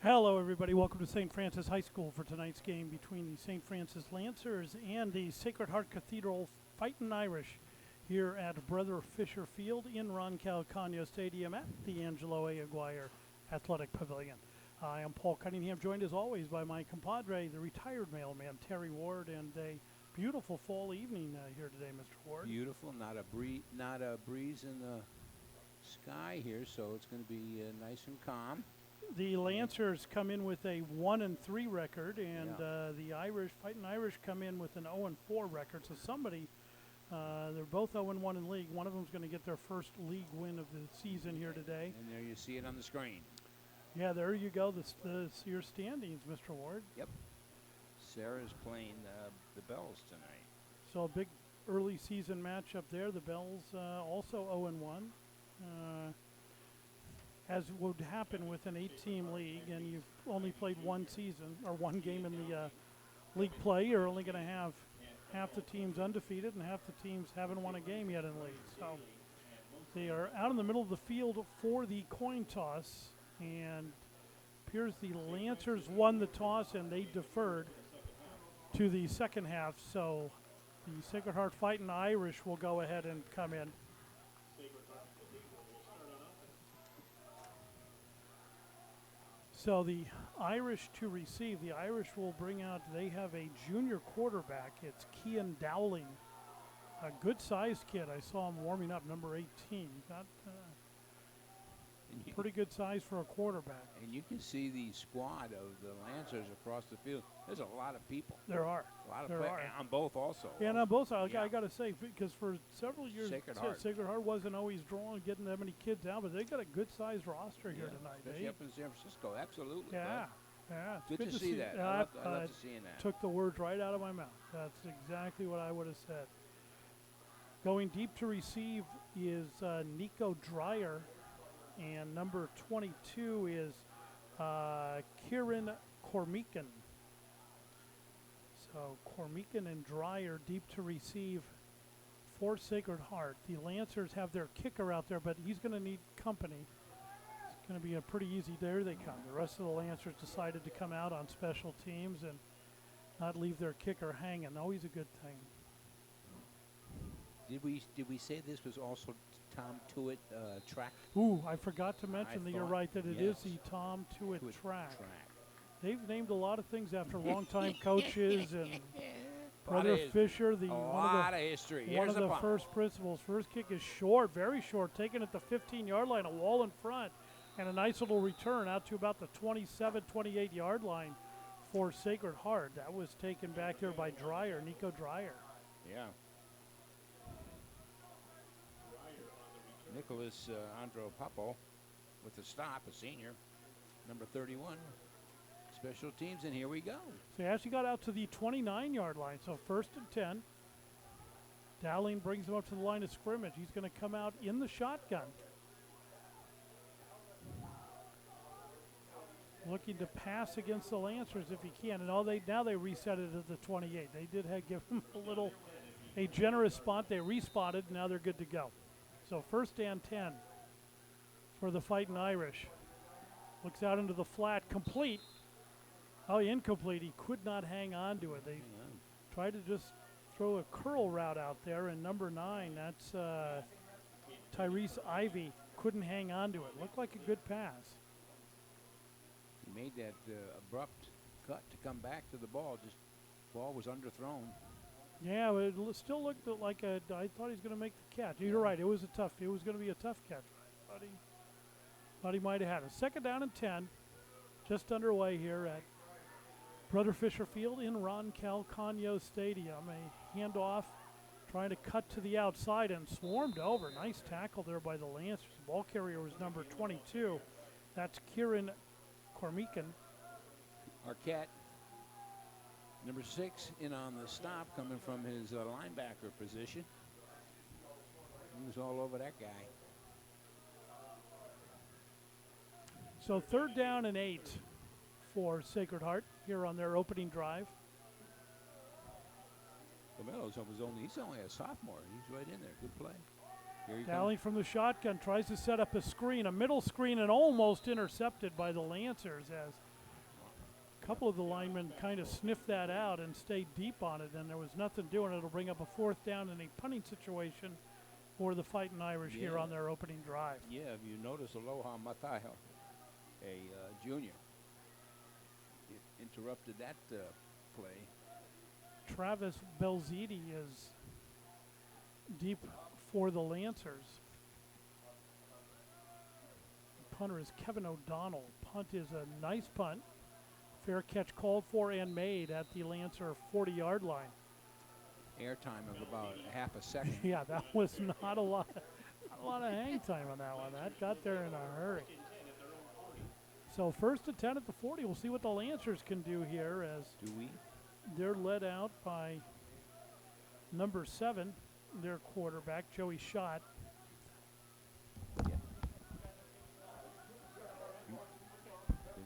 Hello, everybody. Welcome to St. Francis High School for tonight's game between the St. Francis Lancers and the Sacred Heart Cathedral Fightin' Irish here at Brother Fisher Field in Ron Calcagno Stadium at the Angelo A. Aguirre Athletic Pavilion. I am Paul Cunningham, joined as always by my compadre, the retired mailman, Terry Ward, and a beautiful fall evening here today, Mr. Ward. Beautiful, not a breeze in the sky here, so it's going to be nice and calm. The Lancers come in with a 1-3 record, and the Fightin' Irish come in with an 0-4 record. So they're both 0-1 in league. One of them's going to get their first league win of the season here today. And there you see it on the screen. Yeah, there you go. Your standings, Mr. Ward. Yep. Sarah's playing the Bells tonight. So a big early season matchup there. The Bells also 0-1. As would happen with an 8-team league, and you've only played one season or one game in the league play, you're only going to have half the teams undefeated and half the teams haven't won a game yet in league. So they are out in the middle of the field for the coin toss, and appears the Lancers won the toss and they deferred to the second half. So the Sacred Heart Fightin' Irish will go ahead and come in. So the Irish to receive, the Irish will bring out, they have a junior quarterback. It's Kean Dowling, a good-sized kid. I saw him warming up, number 18. Got pretty good size for a quarterback. And you can see the squad of the Lancers across the field. There's a lot of people. There are. A lot of players on both also. Yeah, and on both sides. I got to say, because for several years, Sacred Heart wasn't always drawing, getting that many kids out, but they got a good-sized roster here tonight. Especially up in San Francisco, absolutely. Yeah. Bud. Yeah, good to see that. I love to seeing that. Took the words right out of my mouth. That's exactly what I would have said. Going deep to receive is Nico Dreyer, and number 22 is Kieran Cormican. So Cormican and Dreyer deep to receive for Sacred Heart. The Lancers have their kicker out there, but he's going to need company. It's going to be a pretty easy. There they come. The rest of the Lancers decided to come out on special teams and not leave their kicker hanging. Always a good thing. Did we say this was also Tom Tuitt track? Ooh, I forgot to mention that you're right, that it is the Tom Tuitt track. They've named a lot of things after longtime coaches and Brother Fisher. A lot of history. One of the first principals. First kick is short, very short, taken at the 15-yard line, a wall in front, and a nice little return out to about the 27, 28-yard line for Sacred Heart. That was taken back there by Dreyer, Nico Dreyer. Yeah. Nicholas Andropapo with the stop, a senior, number 31. Special teams, and here we go. So he actually got out to the 29-yard line, so 1st and 10. Dowling brings him up to the line of scrimmage. He's going to come out in the shotgun. Looking to pass against the Lancers if he can. And now they reset it at the 28. They did give him a generous spot. They respotted, and now they're good to go. So 1st and 10 for the Fightin' Irish. Looks out into the flat, complete. Oh, incomplete. He could not hang on to it. They tried to just throw a curl route out there, and number 9, that's Tyrese Ivey, couldn't hang on to it. Looked like a good pass. He made that abrupt cut to come back to the ball. Just ball was underthrown. Yeah, but it still looked like I thought he was going to make the catch. You're right. It was going to be a tough catch. Thought he might have had it. 2nd down and 10, just underway here at Brother Fisher Field in Ron Calcagno Stadium. A handoff, trying to cut to the outside and swarmed over. Nice tackle there by the Lancers. The ball carrier was number 22. That's Kieran Cormican. Arquette, number 6, in on the stop, coming from his linebacker position. He was all over that guy. So 3rd down and 8 for Sacred Heart here on their opening drive. He's only a sophomore. He's right in there. Good play. Dowling from the shotgun tries to set up a screen, a middle screen, and almost intercepted by the Lancers as A couple of the linemen kind of sniffed that out and stayed deep on it, and there was nothing doing. It'll bring up a 4th down in a punting situation for the Fighting Irish here on their opening drive. Yeah, if you notice, Aloha Matai, a junior, interrupted that play. Travis Belziti is deep for the Lancers. Punter is Kevin O'Donnell. Punt is a nice punt. Fair catch called for and made at the Lancer 40-yard line. Airtime of about a half a second. Yeah, that was not a lot of hang time on that one. That got there in a hurry. So 1st and 10 at the 40. We'll see what the Lancers can do here as they're led out by number 7, their quarterback, Joey Schott. You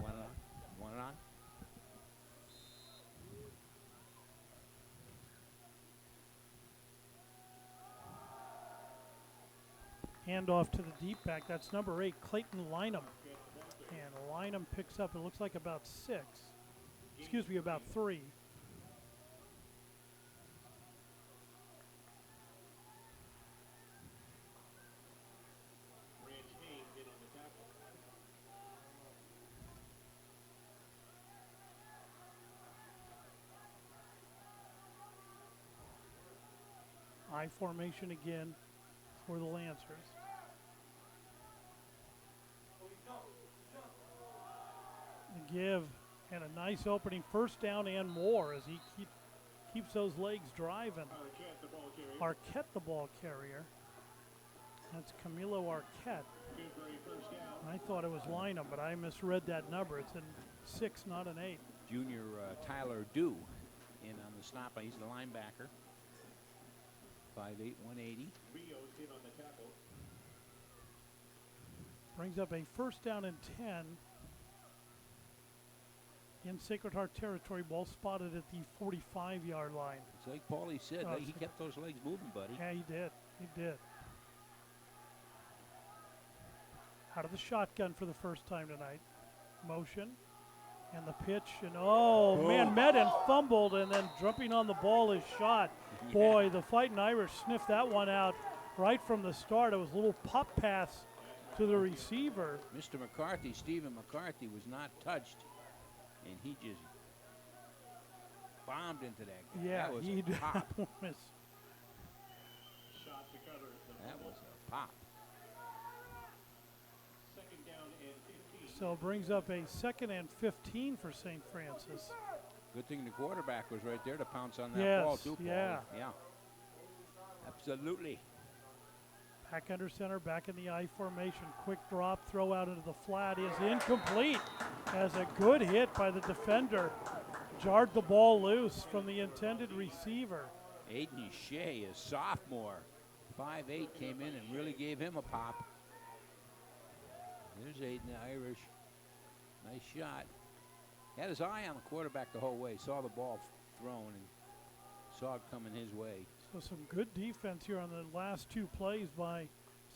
want it on? You want it on? Handoff to the deep back. That's number 8, Clayton Lynham. And Lynham picks up, it looks like about 6. Excuse me, about 3. I formation again for the Lancers. The give and a nice opening 1st down and more as he keeps those legs driving. Arquette the ball carrier. That's Camilo Arquette. I thought it was Lynham, but I misread that number. It's a 6, not an 8. Junior Tyler Dew in on the snap. He's the linebacker. 5'8", 180. Brings up a 1st down and 10 in Sacred Heart territory. Ball spotted at the 45-yard line. It's like Paulie said, he kept those legs moving, buddy. Yeah, he did. He did. Out of the shotgun for the first time tonight. Motion and the pitch, and man, met and fumbled, and then jumping on the ball is Schott. Yeah. Boy, the Fighting Irish sniffed that one out right from the start. It was a little pop pass to the receiver. Mr. McCarthy, Stephen McCarthy, was not touched, and he just bombed into that guy. Yeah, that was he a pop. was. That was a pop. So it brings up a 2nd and 15 for St. Francis. Good thing the quarterback was right there to pounce on that ball too, Paul. Yeah. Absolutely. Back under center, back in the I formation. Quick drop, throw out into the flat is incomplete as a good hit by the defender jarred the ball loose from the intended receiver. Aiden Shea, a sophomore, 5'8", came in and really gave him a pop. There's Aiden, the Irish. Nice shot. Had his eye on the quarterback the whole way. Saw the ball thrown and saw it coming his way. So some good defense here on the last 2 plays by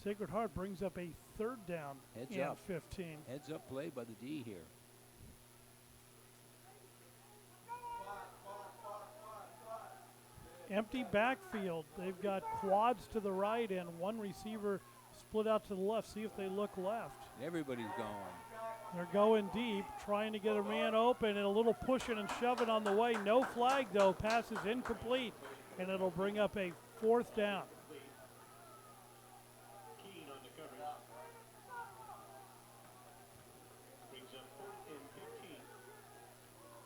Sacred Heart. Brings up a 3rd down and 15. Heads up play by the D here. Empty backfield. They've got quads to the right and 1 receiver split out to the left. See if they look left. Everybody's going. They're going deep, trying to get a man open, and a little pushing and shoving on the way. No flag, though. Pass is incomplete, and it'll bring up a 4th down.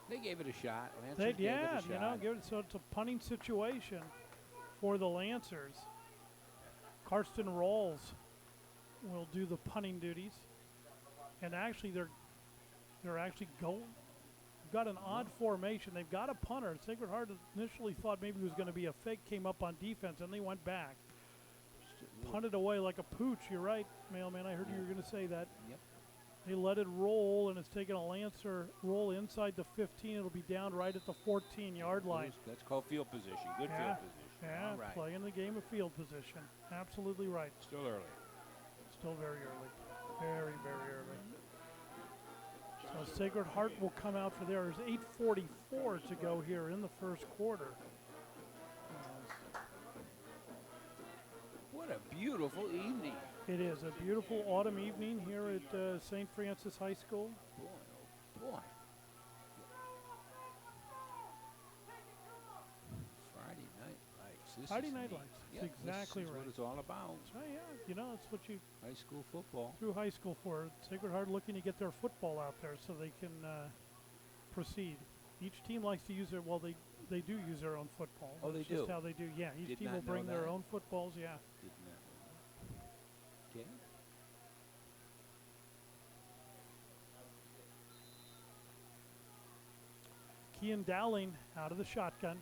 They gave it a shot. So it's a punting situation for the Lancers. Karsten Rawls will do the punting duties. And actually, they're actually got an odd formation. They've got a punter. Sacred Heart initially thought maybe it was going to be a fake, came up on defense, and they went back. Punted away like a pooch. You're right, Mailman. I heard you were going to say that. Yep. They let it roll, and it's taken a Lancer roll inside the 15. It'll be down right at the 14-yard line. That's called field position. Good field position. Yeah, all right. Playing the game of field position. Absolutely right. Still early. Still very early. Very, very early. So Sacred Heart will come out for there. There's 8:44 to go here in the first quarter. What a beautiful evening. It is a beautiful autumn evening here at St. Francis High School. Boy, oh boy. Friday night lights. This Friday is night neat. lights. Yeah, That's exactly this is right. what it's all about. That's right, yeah. You know, that's what you High school football. through high school for. Sacred Heart looking to get their football out there so they can proceed. Each team likes to use their, well, they do use their own football. Oh, they That's do? just how they do, yeah. Each Did team not will bring know their that. own footballs, yeah. Did not know that. Okay. Kean Dowling out of the shotgun.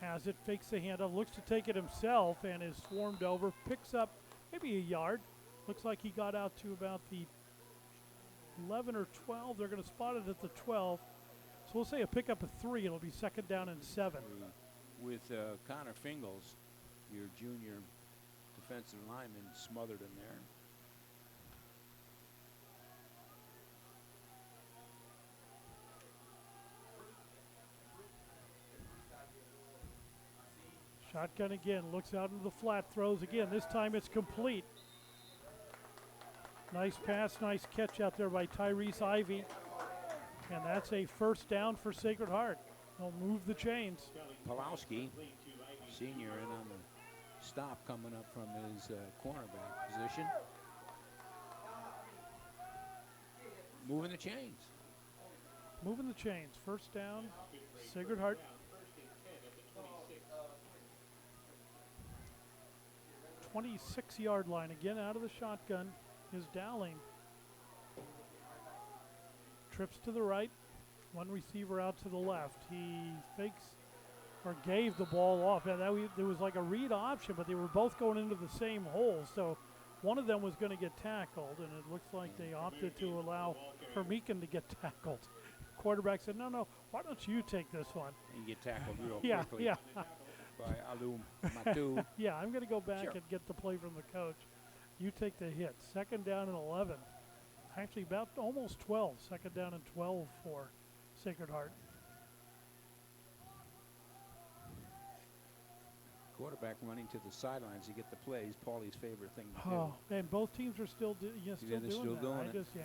Has it, fakes the handoff, looks to take it himself and is swarmed over. Picks up maybe a yard. Looks like he got out to about the 11 or 12. They're going to spot it at the 12. So we'll say a pickup of 3. It'll be second down and 7. With Connor Fingles, your junior defensive lineman, smothered in there. Shotgun again, looks out into the flat, throws again. This time it's complete. Nice pass, nice catch out there by Tyrese Ivy. And that's a first down for Sacred Heart. They'll move the chains. Pulowski, senior, in on the stop coming up from his cornerback position. Moving the chains. Moving the chains. First down, Sacred Heart. 26-yard line. Again, out of the shotgun is Dowling. Trips to the right. One receiver out to the left. He fakes or gave the ball off. And there was like a read option, but they were both going into the same hole. So one of them was going to get tackled, and it looks like they opted to allow Hermican to get tackled. Quarterback said, no, why don't you take this one? And get tackled real Yeah, quickly yeah. by Alum Matu. Yeah, I'm going to go back Sure. and get the play from the coach. You take the hit. Second down and 11. Actually, about almost 12. Second down and 12 for Sacred Heart. Quarterback running to the sidelines to get the plays. Paulie's favorite thing to Oh, and both teams are still, Yeah, still they're doing still that. doing I it. just, yeah.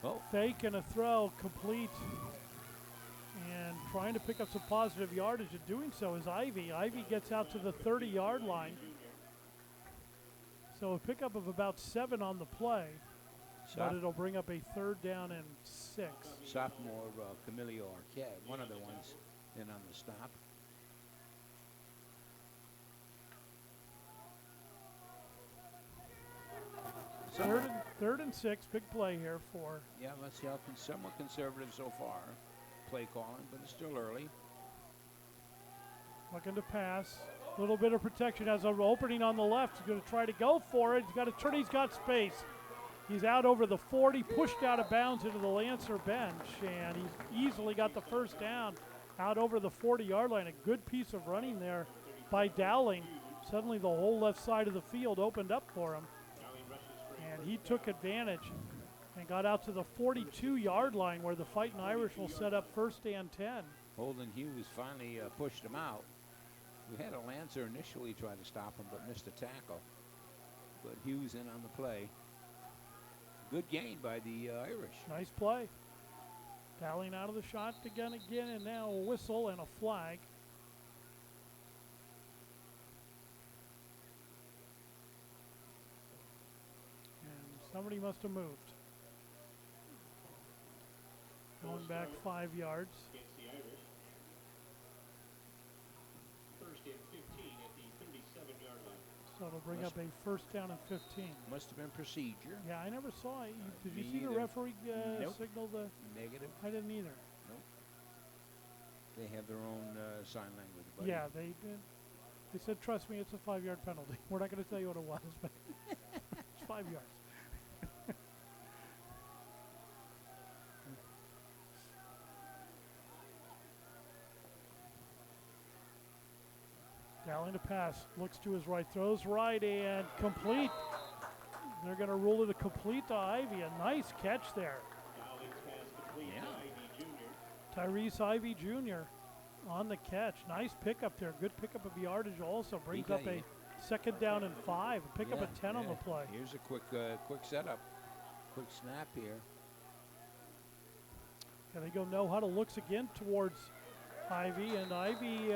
do. Oh, Fake and a throw, complete. And trying to pick up some positive yardage in doing so is Ivy. Ivy gets out to the 30-yard line. So a pickup of about 7 on the play. But it'll bring up a third down and 6. sophomore Camilio Arquette, one of the ones in on the stop. Third and 6, big play here for. Yeah, let's see how somewhat conservative so far. Play calling, but it's still early. Looking to pass. A little bit of protection. Has an opening on the left. He's going to try to go for it. He's got to turn. He's got space. He's out over the 40, pushed out of bounds into the Lancer bench, and he's easily got the first down out over the 40-yard line. A good piece of running there by Dowling. Suddenly the whole left side of the field opened up for him, and he took advantage and got out to the 42-yard line where the Fighting Irish will set up first and 10. Holden Hughes finally pushed him out. We had a Lancer initially try to stop him, but missed a tackle. But Hughes in on the play. Good gain by the Irish. Nice play. Dowling out of the shotgun again, and now a whistle and a flag. And somebody must have moved. Going back 5 yards. Against the Irish. First and 15 at the 37-yard line. So it'll bring up a first down and 15. Must have been procedure. Yeah, I never saw it. Did you Me see the either. referee Nope. signal the? Negative. I didn't either. They have their own sign language. Buddy. Yeah, they did. They said, trust me, it's a 5-yard penalty. We're not going to tell you what it was, but it's 5 yards. Dowling to pass, looks to his right, throws right, and complete. They're going to rule it a complete to Ivy. A nice catch there. Tyrese Ivy Jr. on the catch. Nice pickup there. Good pickup of yardage also. Brings up a second down and 5. Pick up a 10 on the play. Here's a quick setup. Quick snap here. And they go no huddle. Looks again towards Ivy, and Ivy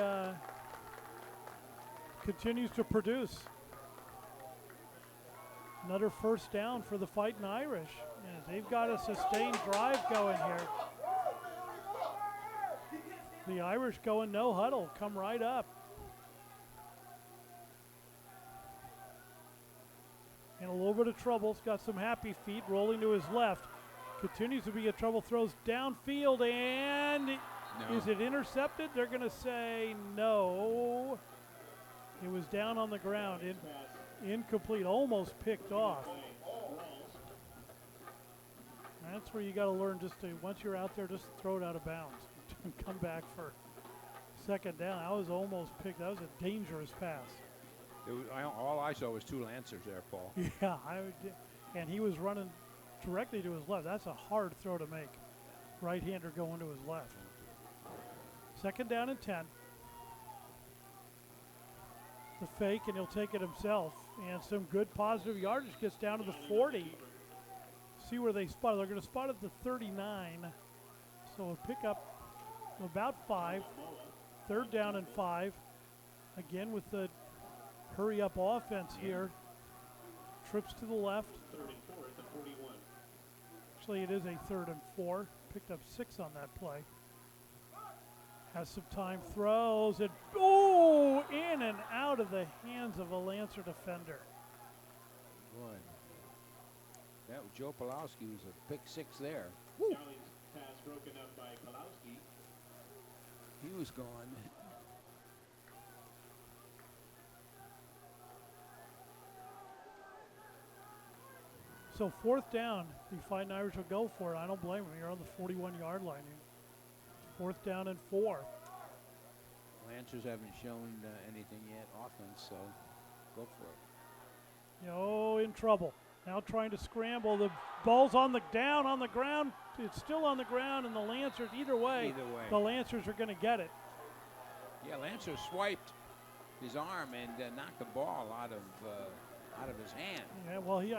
continues to produce. Another first down for the Fighting Irish. And they've got a sustained drive going here. The Irish going no huddle. Come right up. In a little bit of trouble. He's got some happy feet rolling to his left. Continues to be in trouble. Throws downfield, and is it intercepted? They're going to say no. It was down on the ground. Incomplete. Almost picked off. That's where you got to learn just to, once you're out there, just throw it out of bounds. Come back for second down. I was almost picked. That was a dangerous pass. All I saw was 2 Lancers there, Paul. Yeah, and he was running directly to his left. That's a hard throw to make. Right-hander going to his left. Second down and 10. The fake, and he'll take it himself. And some good positive yardage. Gets down to the 40. See where they spot it. They're going to spot it at the 39. So a pick up about 5. Third down and 5. Again with the hurry-up offense here. Trips to the left. 3rd and 4 at the 41. Actually, it is a 3rd and 4. Picked up 6 on that play. Has some time, throws it. Oh, in and out of the hands of a Lancer defender. Boy. That Joe Pulowski was a pick 6 there. Dowling's pass broken up by Pulowski. He was gone. So 4th down, the Fighting Irish will go for it. I don't blame them. You're on the 41-yard line. 4th down and 4. Lancers haven't shown anything yet offense, so go for it. Oh, in trouble. Now trying to scramble. The ball's on the ground. It's still on the ground, and the Lancers, either way, the Lancers are going to get it. Yeah, Lancer swiped his arm and knocked the ball out of his hand. Yeah, well, he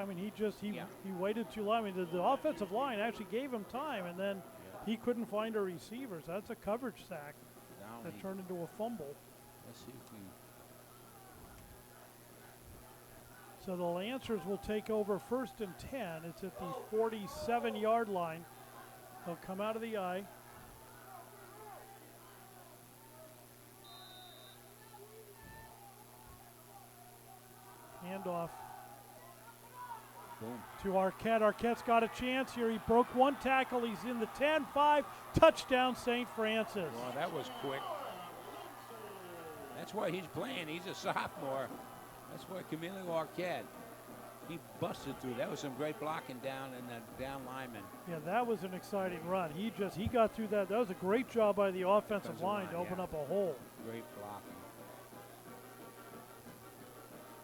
waited too long. I mean, the offensive line actually gave him time, and then he couldn't find a receiver. So that's a coverage sack that turned into a fumble. Let's see if we. So the Lancers will take over 1st and 10. It's at the 47-yard line. They'll come out of the eye. Handoff. Boom. To Arquette. Arquette's got a chance here. He broke 1 tackle. He's in the 10-5. Touchdown, St. Francis. Well, that was quick. That's why he's playing. He's a sophomore. That's why Camilo Arquette, he busted through. That was some great blocking down in the down lineman. Yeah, that was an exciting run. He got through that. That was a great job by the offensive line to open up a hole. Great blocking.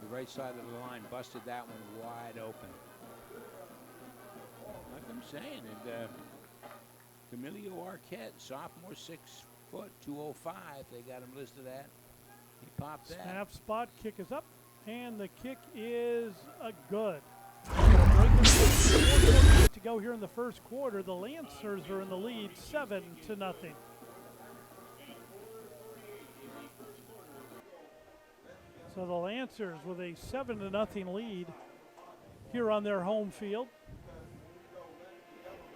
The right side of the line busted that one wide open. Like I'm saying, and Camilo Arquette, sophomore, 6 foot, 205. They got him listed at. He popped that. Snap spot, kick is up, and the kick is good. To go here in the first quarter, the Lancers are in the lead, 7-0. So the Lancers with a 7-0 lead here on their home field.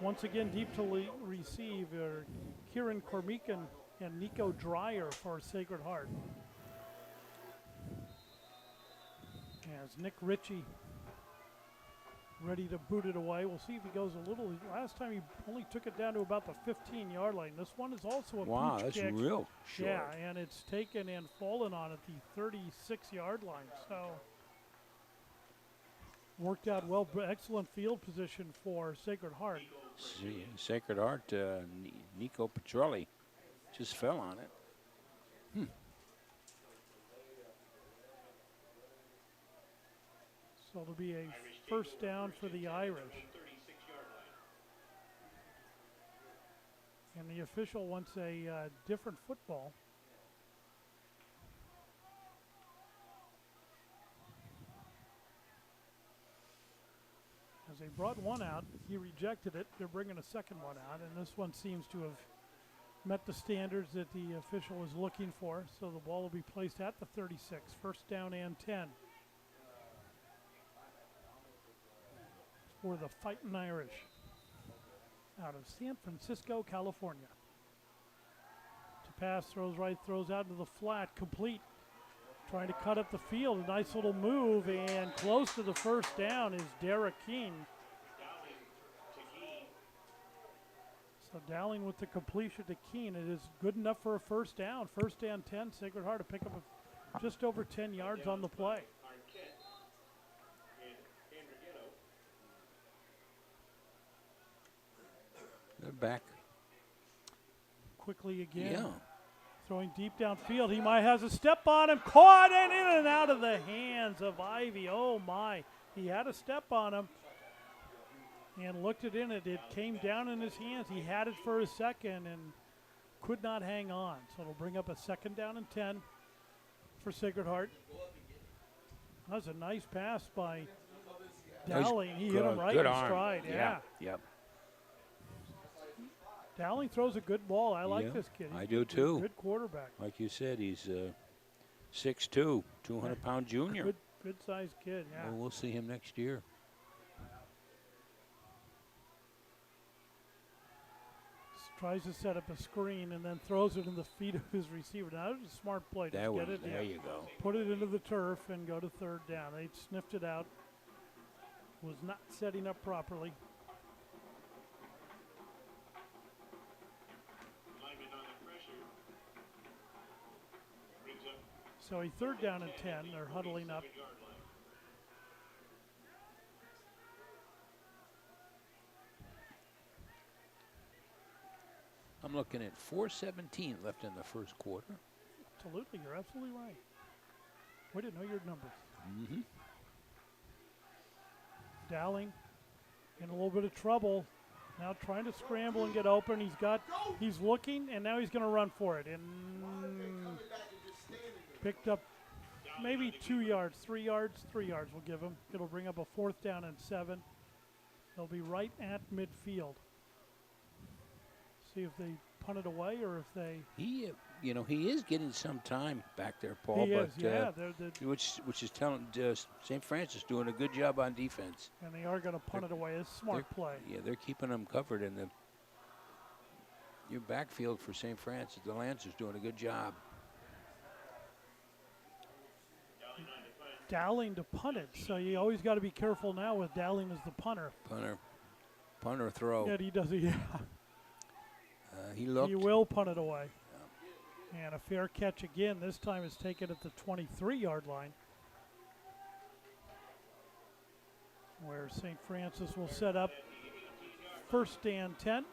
Once again, deep to receive are Kieran Cormican and Nico Dreyer for Sacred Heart. As Nick Ritchie ready to boot it away. We'll see if he goes a little. Last time he only took it down to about the 15-yard line. This one is also a wow, pooch that's kick. real short. Yeah, and it's taken and fallen on at the 36-yard line. So worked out well. Excellent field position for Sacred Heart. See, Sacred Heart, Nico Petrelli just fell on it. So it'll be a first down for the Irish. And the official wants a different football. As they brought one out, he rejected it. They're bringing a second one out, and this one seems to have met the standards that the official was looking for. So the ball will be placed at the 36, first down and 10. For the Fightin' Irish out of San Francisco, California. To pass, throws right, throws out into the flat, complete. Trying to cut up the field, a nice little move, and close to the first down is Derek King. So Dowling with the completion to Keene. It is good enough for a first down. First down 10, Sacred Heart to pick up just over 10 yards on the play. They're back. Quickly again. Yeah. Throwing deep downfield. He might has a step on him. Caught and in and out of the hands of Ivy. Oh, my. He had a step on him and looked it in. It came down in his hands. He had it for a second and could not hang on. So it'll bring up a second down and 10 for Sacred Heart. That was a nice pass by Dowling. He hit him right in stride. Yeah. Yep. Dowling throws a good ball. I like this kid. I do too. Good quarterback. Like you said, he's 6'2", 200-pound junior. Good sized kid, yeah. Well, we'll see him next year. Tries to set up a screen and then throws it in the feet of his receiver. Now, that was a smart play. There you go. Put it into the turf and go to third down. They sniffed it out. Was not setting up properly. So a third down and 10. They're huddling up. I'm looking at 4:17 left in the first quarter. Absolutely. You're absolutely right. We didn't know your numbers. Mm-hmm. Dowling in a little bit of trouble. Now trying to scramble and get open. He's looking, and now he's going to run for it. And picked up maybe 2 yards, 3 yards. 3 yards will give him. It'll bring up a fourth down and 7. They'll be right at midfield. See if they punt it away or if they. He is getting some time back there, Paul. He is, yeah. Which is telling St. Francis doing a good job on defense. And they are going to punt it away. It's a smart play. Yeah, they're keeping them covered in your backfield for St. Francis. The Lancers doing a good job. Dowling to punt it, so you always got to be careful now with Dowling as the punter. Punter throw. Yeah, he does it. Yeah. He looked. He will punt it away. Yeah. And a fair catch again. This time it's taken at the 23-yard line, where St. Francis will set up first and 10.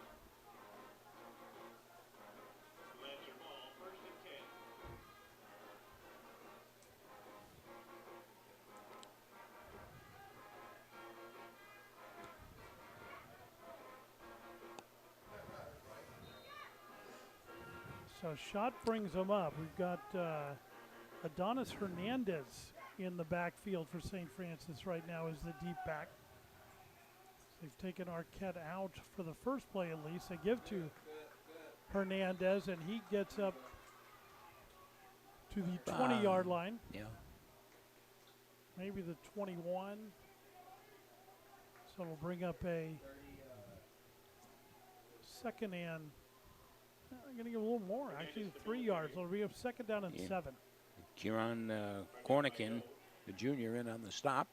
So shot brings them up. We've got Adonis Hernandez in the backfield for St. Francis right now as the deep back. So they've taken Arquette out for the first play at least. They give to Hernandez, and he gets up to the 20-yard line. Yeah. Maybe the 21. So it'll bring up a second and. I'm going to give a little more, actually 3 yards. It'll be a second down and 7. Kieran Cornican, the junior, in on the stop.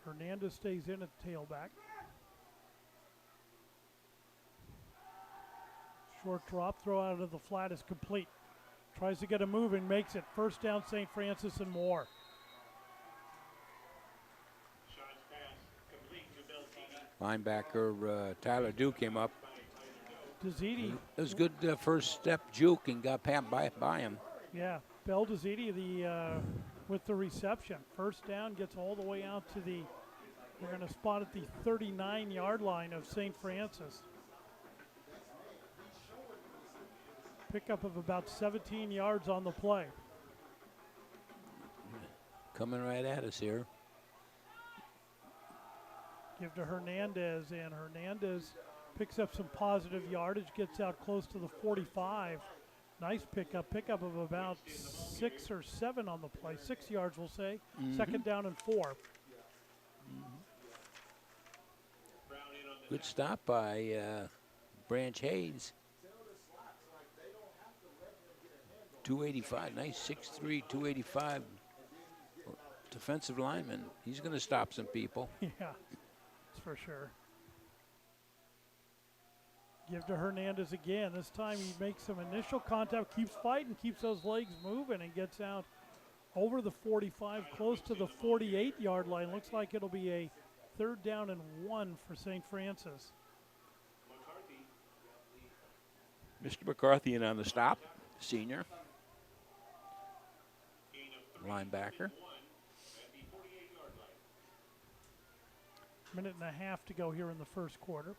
Hernandez stays in at tailback. Short drop, throw out of the flat is complete. Tries to get a move and makes it. First down, St. Francis and more. Linebacker Tyler Duke came up. Dezidi. It was good first step juke and got by him. Yeah, Bell Dezidi, the with the reception. First down, gets all the way out to the, they're going to spot at the 39-yard line of St. Francis. Pickup of about 17 yards on the play. Coming right at us here. Give to Hernandez, and Hernandez picks up some positive yardage, gets out close to the 45. Nice pickup of about 6 or 7 on the play. 6 yards, we'll say. Second down and 4. Good stop by Branch Hayes. 285, nice 6'3", 285 defensive lineman. He's going to stop some people. Yeah, that's for sure. Give to Hernandez again. This time he makes some initial contact, keeps fighting, keeps those legs moving, and gets out over the 45, close to the 48-yard line. Looks like it'll be a third down and 1 for St. Francis. Mr. McCarthy in on the stop, senior linebacker. Minute and a half to go here in the first quarter.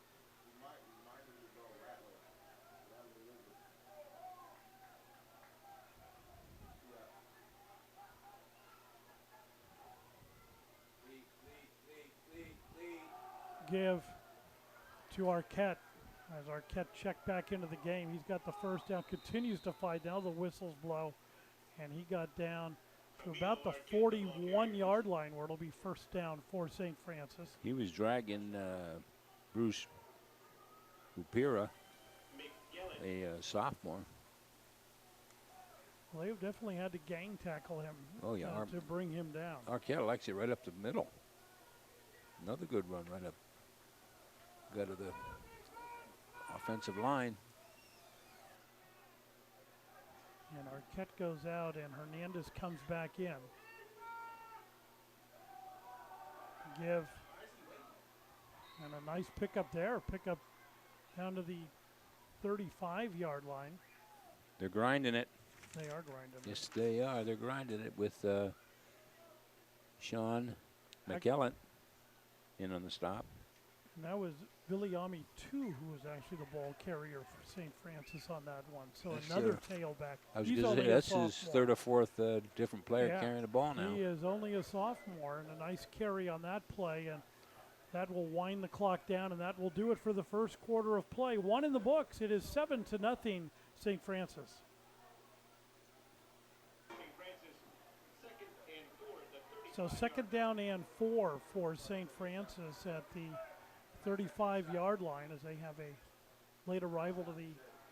Give to Arquette as Arquette checked back into the game. He's got the first down, continues to fight. Now the whistles blow, and he got down to about the 41-yard line where it'll be first down for St. Francis. He was dragging Bruce Upira, a sophomore. Well, they've definitely had to gang tackle him to bring him down. Arquette likes it right up the middle. Another good run right up. Go to the offensive line. And Arquette goes out, and Hernandez comes back in. Give. And a nice pickup there. Pickup down to the 35-yard line. They're grinding it. They are grinding it. Yes, they are. They're grinding it with Sean McKellen in on the stop. And that was Viliami, too, who was actually the ball carrier for St. Francis on that one. So That's another tailback. I was He's going to only say, a that's his sophomore. third or fourth different player carrying the ball now. He is only a sophomore, and a nice carry on that play. And that will wind the clock down, and that will do it for the first quarter of play. 1 in the books. It is 7-0 St. Francis. So second down and 4 for St. Francis at the 35-yard line as they have a late arrival to the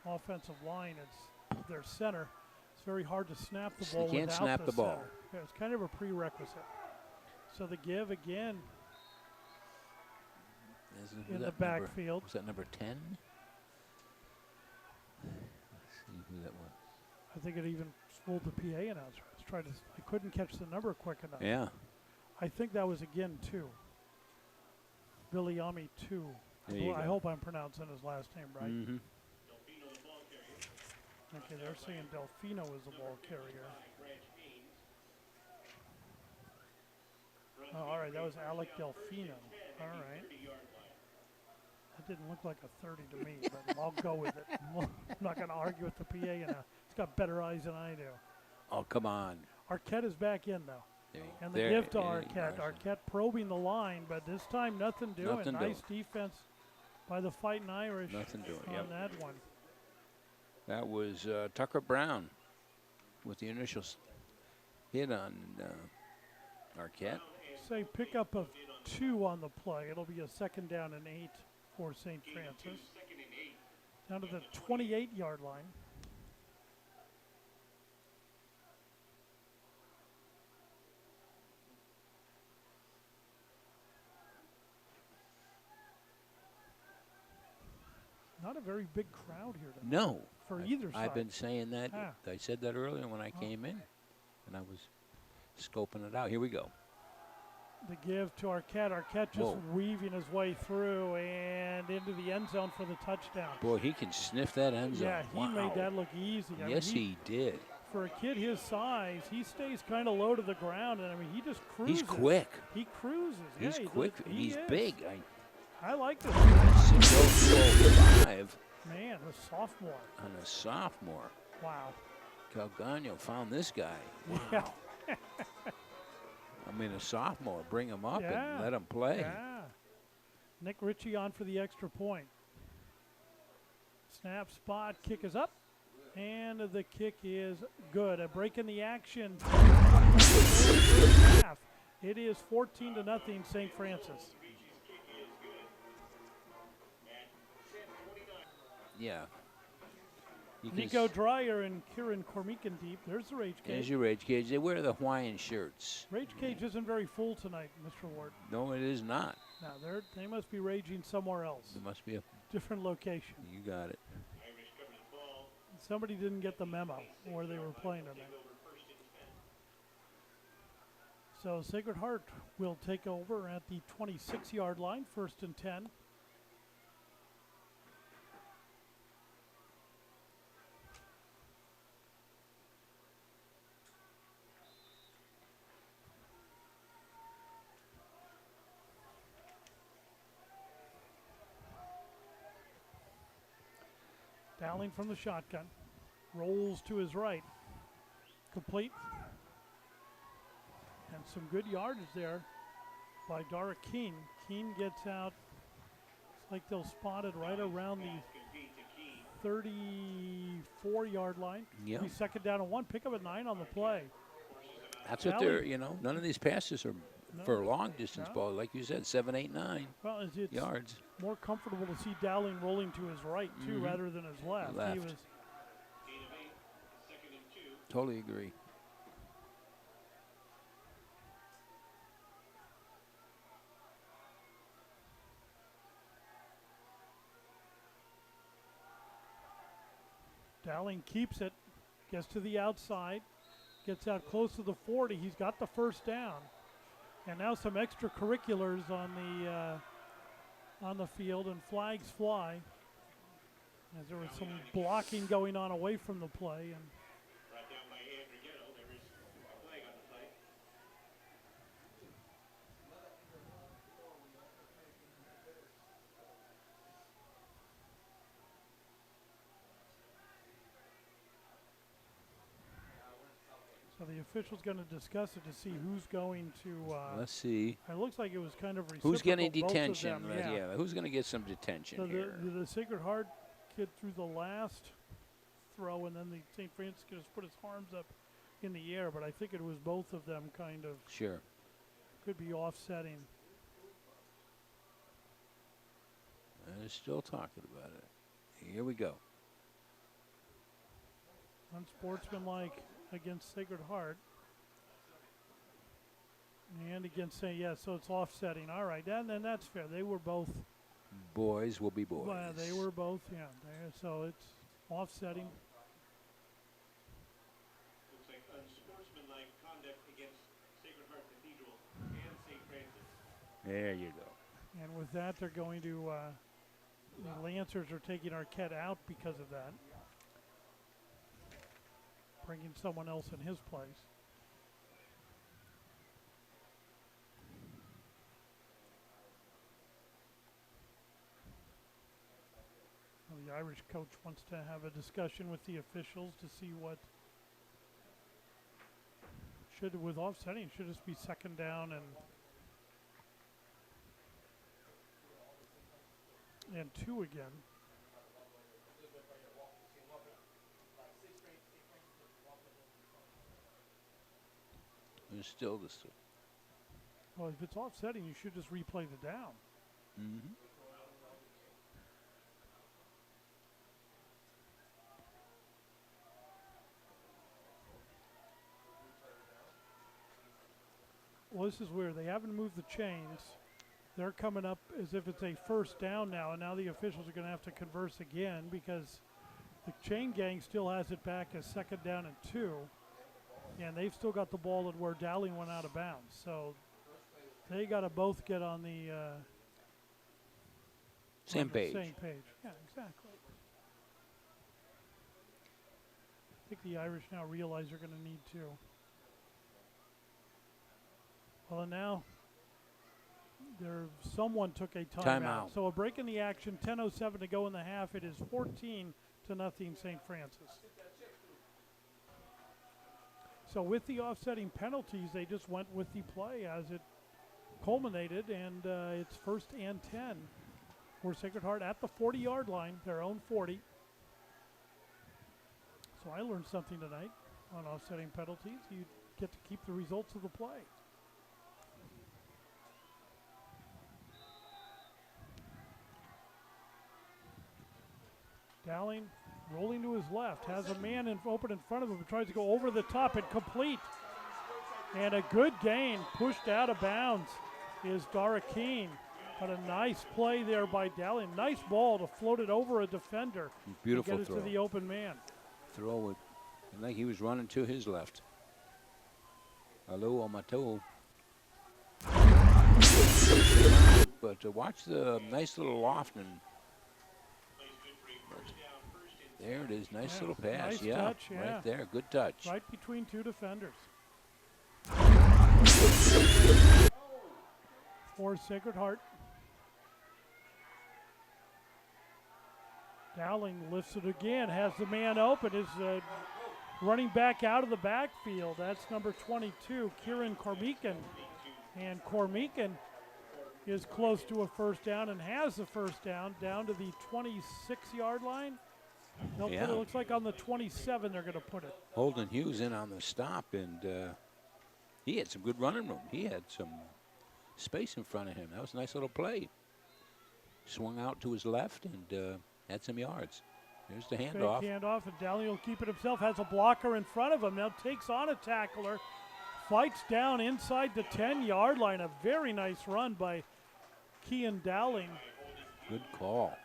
offensive line. It's their center. It's very hard to snap the ball. You can't without snap the ball. center. Yeah, it's kind of a prerequisite. So the give again in the backfield. Was that number 10? Let's see who that was. I think it even fooled the PA announcer. I couldn't catch the number quick enough. Yeah. I think that was again 2. Viliami 2. I hope I'm pronouncing his last name right. Mm-hmm. Okay, they're saying Delfino is the ball carrier. Oh, all right, that was Alec Delfino. All right. That didn't look like a 30 to me, but I'll go with it. I'm not going to argue with the PA. It's got better eyes than I do. Oh, come on. Arquette is back in, though. And the There, give to yeah, Arquette. nice. Arquette probing the line, but this time nothing doing. Nothing nice defense by the Fighting Irish Nothing doing, on yep. that one. That was Tucker Brown with the initial hit on Arquette. Say pickup of 2 on the play. It'll be a second down and 8 for St. Francis. Down to the 28-yard line. Not a very big crowd here tonight. No. For either side. I've been saying that. Ah. I said that earlier when I came in, and I was scoping it out. Here we go. The give to Arquette. Arquette just weaving his way through and into the end zone for the touchdown. Boy, he can sniff that end zone. Yeah, he made that look easy. Yes, he did. for a kid his size, he stays kind of low to the ground, and I mean, he just cruises. He's quick. He cruises. He's yeah, quick. He He's is. big. I like this. 6'5" Man, the sophomore. and a sophomore. Wow. Calgano found this guy. Wow. Yeah. I mean, a sophomore. Bring him up Yeah. and let him play. Yeah. Nick Ritchie on for the extra point. Snap, spot, kick is up, and the kick is good. A break in the action. It is 14-0 St. Francis. Yeah. You can Nico Dreyer and Kieran Cormican deep. There's the Rage Cage. There's your Rage Cage. They wear the Hawaiian shirts. Rage Cage isn't very full tonight, Mr. Ward. No, it is not. No, they must be raging somewhere else. There must be a. Different location. You got it. Somebody didn't get the memo where they were playing tonight. So Sacred Heart will take over at the 26-yard line, 1st and 10. Dowling from the shotgun. Rolls to his right. Complete. And some good yardage there by Dara Keene. Keene gets out. It's like they'll spot it right around the 34-yard line. Yeah. 2nd down and 1. Pick up a 9 on the play. That's what they're, none of these passes are for long distance No. ball. Like you said, 7, 8, 9 Well, it's yards. more comfortable to see Dowling rolling to his right, too, rather than his left. He was Totally agree. Dowling keeps it, gets to the outside, gets out close to the 40. He's got the 1st down. And now some extracurriculars on the field, and flags fly. As there was some blocking going on away from the play. And Brought down by Andrew Ghetto. There is a flag on the play. so the official's going to discuss it to see who's going to. Let's see. It looks like it was kind of reciprocal. Who's getting both of detention? them, yeah. Who's going to get some detention So here? the Sacred Heart kid threw the last throw, and then the St. Francis kid just put his arms up in the air. But I think it was both of them kind of Sure. could be offsetting. They're still talking about it. Here we go. Unsportsmanlike against Sacred Heart. And against St. Yeah, so it's offsetting. All right, and then that's fair. They were both. Boys will be boys. Well, they were both, yeah. So it's offsetting. Looks like unsportsmanlike conduct against Sacred Heart Cathedral and St. Francis. There you go. And with that, they're going to. The Lancers are taking Arquette out because of that. Bringing someone else in his place. Well, the Irish coach wants to have a discussion with the officials to see what should, with offsetting, should just be 2nd down and 2 again. There's still this. Well, if it's offsetting, you should just replay the down. Mm-hmm. Well, this is weird. They haven't moved the chains. They're coming up as if it's a 1st down now, and now the officials are going to have to converse again because the chain gang still has it back as 2nd down and 2, and they've still got the ball at where Dowling went out of bounds. So they got to both get on the Same page. Same page. Yeah, exactly. I think the Irish now realize they're going to need two. Well, and now someone took a timeout. So a break in the action, 10:07 to go in the half. It is 14-0 St. Francis. So with the offsetting penalties, they just went with the play as it culminated, and it's 1st and 10 for Sacred Heart at the 40-yard line, their own 40. So I learned something tonight on offsetting penalties. You get to keep the results of the play. Dowling rolling to his left, has a man open in front of him, tries to go over the top and complete. And a good gain, pushed out of bounds, is Dara Keene. But a nice play there by Dowling. Nice ball to float it over a defender. Beautiful and get it throw. to the open man. Throw it like he was running to his left. Hello on my toe. But watch the nice little loft, and there it is. Nice little pass. Nice touch, right there. Good touch. Right between two defenders. For Sacred Heart. Dowling lifts it again, has the man open, is running back out of the backfield. That's number 22, Kieran Cormican. And Cormican is close to a first down and has the first down to the 26-yard line. They'll put it, looks like on the 27 they're going to put it. Holden Hughes in on the stop, and he had some good running room. He had some space in front of him. That was a nice little play. Swung out to his left and had some yards. There's the handoff. Fake handoff, and Dowling will keep it himself. Has a blocker in front of him. Now takes on a tackler. Fights down inside the 10-yard line. A very nice run by Kean Dowling. Good call.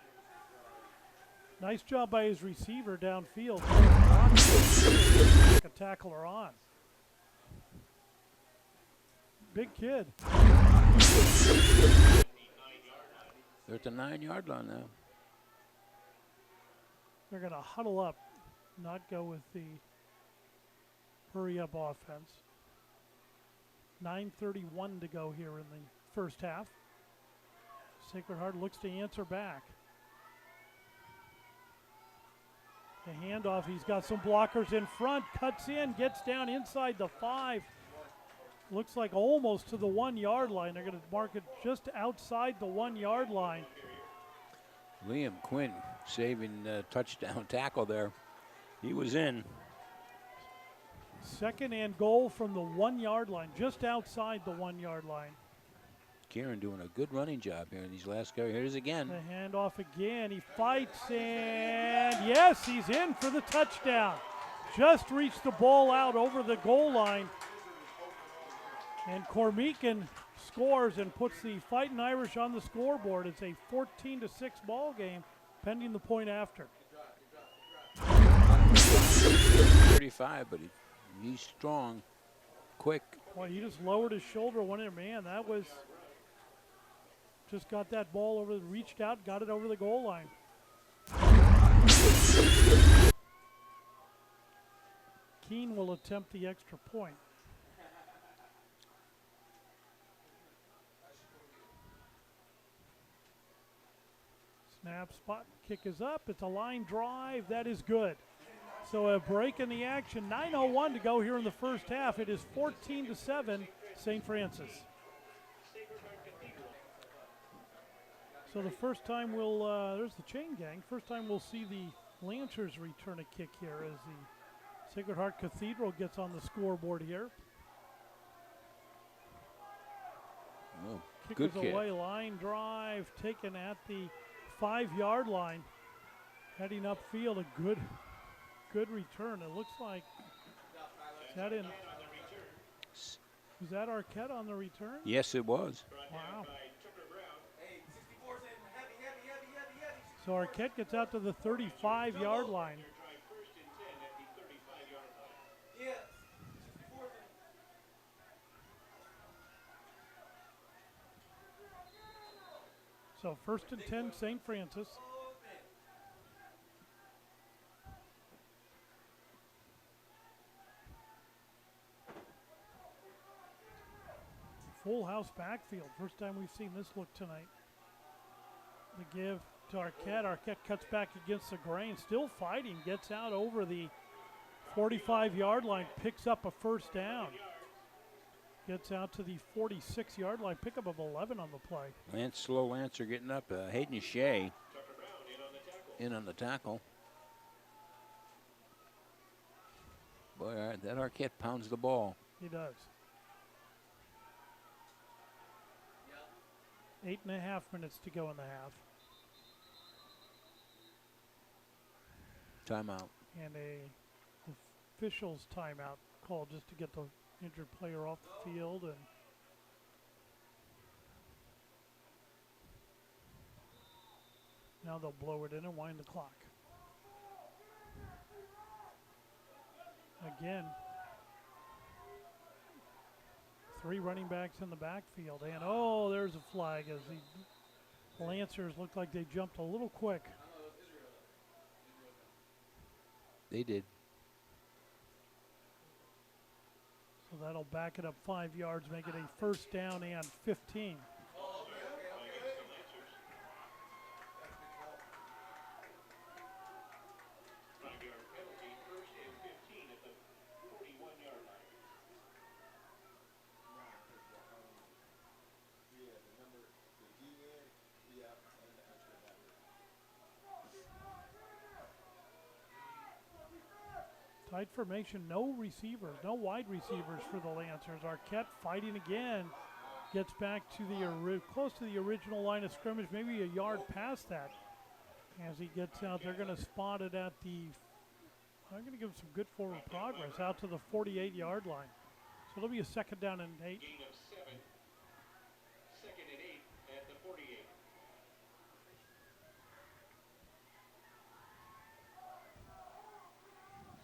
Nice job by his receiver downfield. A tackler on. Big kid. They're at the 9-yard line now. They're going to huddle up, not go with the hurry-up offense. 9:31 to go here in the first half. Sacred Heart looks to answer back. The handoff, he's got some blockers in front, cuts in, gets down inside the 5. Looks like almost to the 1-yard line. They're going to mark it just outside the 1-yard line. Liam Quinn saving touchdown tackle there. He was in. 2nd and goal from the 1-yard line, just outside the 1-yard line. Kieran doing a good running job here in these last carries. Here's again. The handoff again. He fights, and yes, he's in for the touchdown. Just reached the ball out over the goal line. And Cormican scores and puts the Fighting Irish on the scoreboard. It's a 14-6 ball game, pending the point after. 35, but he's strong, quick. Boy, he just lowered his shoulder, went in. Man, that was just got that ball over, reached out, got it over the goal line. Keene will attempt the extra point. Snap, spot, kick is up. It's a line drive. That is good. So a break in the action. 9:01 to go here in the first half. It is 14-7, St. Francis. So the first time we'll, there's the chain gang. First time we'll see the Lancers return a kick here as the Sacred Heart Cathedral gets on the scoreboard here. Oh, Kick good is kick. away, line drive taken at the 5-yard line. Heading upfield, a good return. It looks like, is that in? Was that Arquette on the return? Yes, it was. Wow. So Arquette gets out to the 35-yard line. So 1st and 10, St. Francis. full house backfield. First time we've seen this look tonight. The give to Arquette. Arquette cuts back against the grain, still fighting, gets out over the 45-yard line, picks up a first down. Gets out to the 46-yard line, pickup of 11 on the play. Slow Lancer getting up. Hayden Shea in on the tackle. Boy, that Arquette pounds the ball. He does. 8.5 minutes to go in the half. Timeout. And a official's timeout called just to get the injured player off the field. And now they'll blow it in and wind the clock. Again, 3 running backs in the backfield. And oh, there's a flag as the Lancers looked like they jumped a little quick. They did. So that'll back it up 5 yards, make it a first down and 15. Tight formation, no receivers, no wide receivers for the Lancers. Arquette fighting again, gets back to the close to the original line of scrimmage, maybe a yard past that. As he gets out, they're going to spot it at the, I'm going to give him some good forward progress, out to the 48-yard line. So it'll be a second down and 8. Gain of 7. Second and 8 at the 48.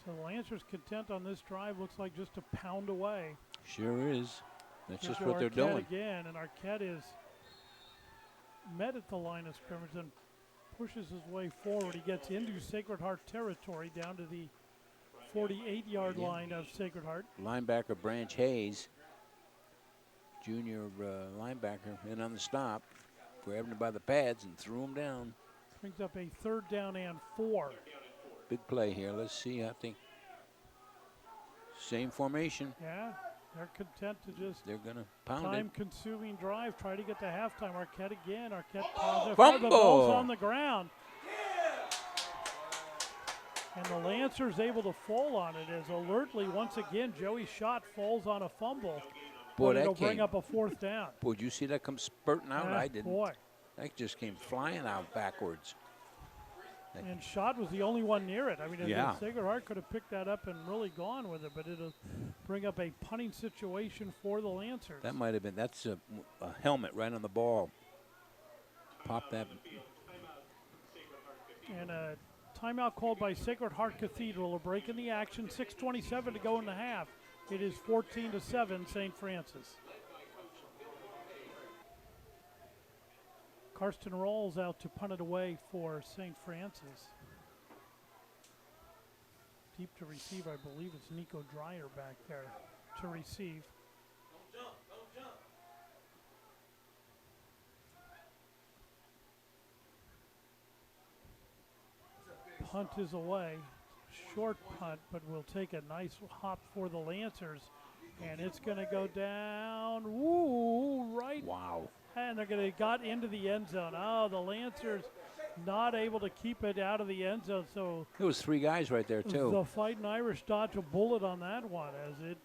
So the Lancers content on this drive, looks like just a pound away. Sure is. That's just Gives what they're Arquette doing. again, and Arquette is met at the line of scrimmage and pushes his way forward. He gets into Sacred Heart territory down to the 48-yard line of Sacred Heart. Linebacker Branch Hayes, junior linebacker, in on the stop, grabbed him by the pads and threw him down. Brings up a third down and 4. Big play here. Let's see. I think same formation. Yeah, they're content to just They're going to pound it. time-consuming drive, try to get to halftime. Arquette again. Arquette pounds it. Fumble! The ball's on the ground. And the Lancers able to fall on it as alertly, once again, Joey Schott falls on a fumble. Boy, But it'll that bring came. up a fourth down. Boy, did you see that come spurting out? Yeah, I didn't. Boy. That just came flying out backwards. And Schott was the only one near it. I mean, Yeah. Sacred Heart could have picked that up and really gone with it, but it'll bring up a punting situation for the Lancers. That might have been. That's a helmet right on the ball. Pop that. And a timeout called by Sacred Heart Cathedral. A break in the action. 6:27 to go in the half. It is 14-7 St. Francis. Karsten rolls out to punt it away for St. Francis. Deep to receive, I believe it's Nico Dreyer back there to receive. Punt is away. Short punt, but we'll take a nice hop for the Lancers. And it's going to go down, right. Wow. And they're going to got into the end zone. Oh, the Lancers not able to keep it out of the end zone. So There was 3 guys right there, too. the Fighting Irish dodged a bullet on that one as it.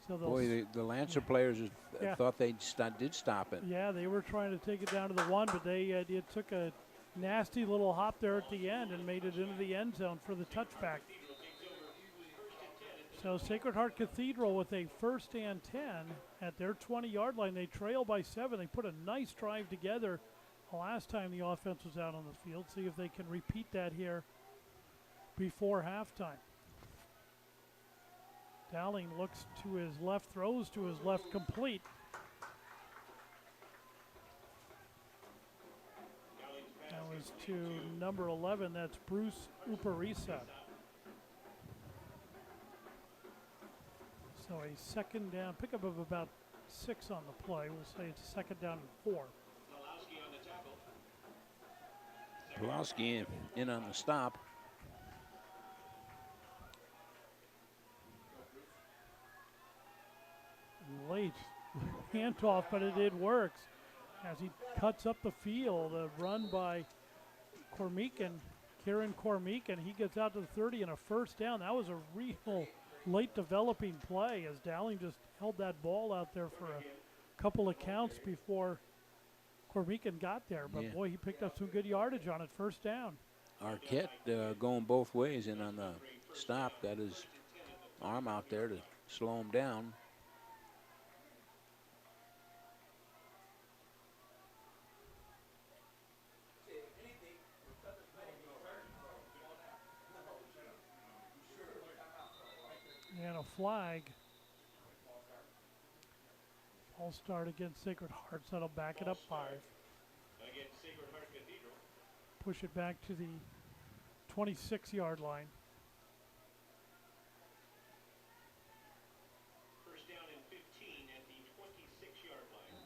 So Boy, the Lancer players Yeah. thought they did stop it. yeah, they were trying to take it down to the 1, but they it took a nasty little hop there at the end and made it into the end zone for the touchback. So Sacred Heart Cathedral with a first and 10 at their 20-yard line. They trail by 7. They put a nice drive together the last time the offense was out on the field. See if they can repeat that here before halftime. Dowling looks to his left, throws to his left, complete. That was to number 11. That's Bruce Uparisa. So a second down, pickup of about 6 on the play. We'll say it's a second down and 4. Malowski on the tackle. Pulowski in on the stop. Late handoff, but it works as he cuts up the field. A run by Kieran Cormican. He gets out to the 30 and a first down. That was a real late developing play as Dowling just held that ball out there for a couple of counts before Cormican got there. But Yeah. boy, he picked up some good yardage on it, first down. Arquette going both ways, and on the stop, got his arm out there to slow him down. And a flag. False start against Sacred Heart, so that'll back it up 5. Against Sacred Heart Cathedral. Push it back to the 26-yard line. First down and 15 at the 26-yard line.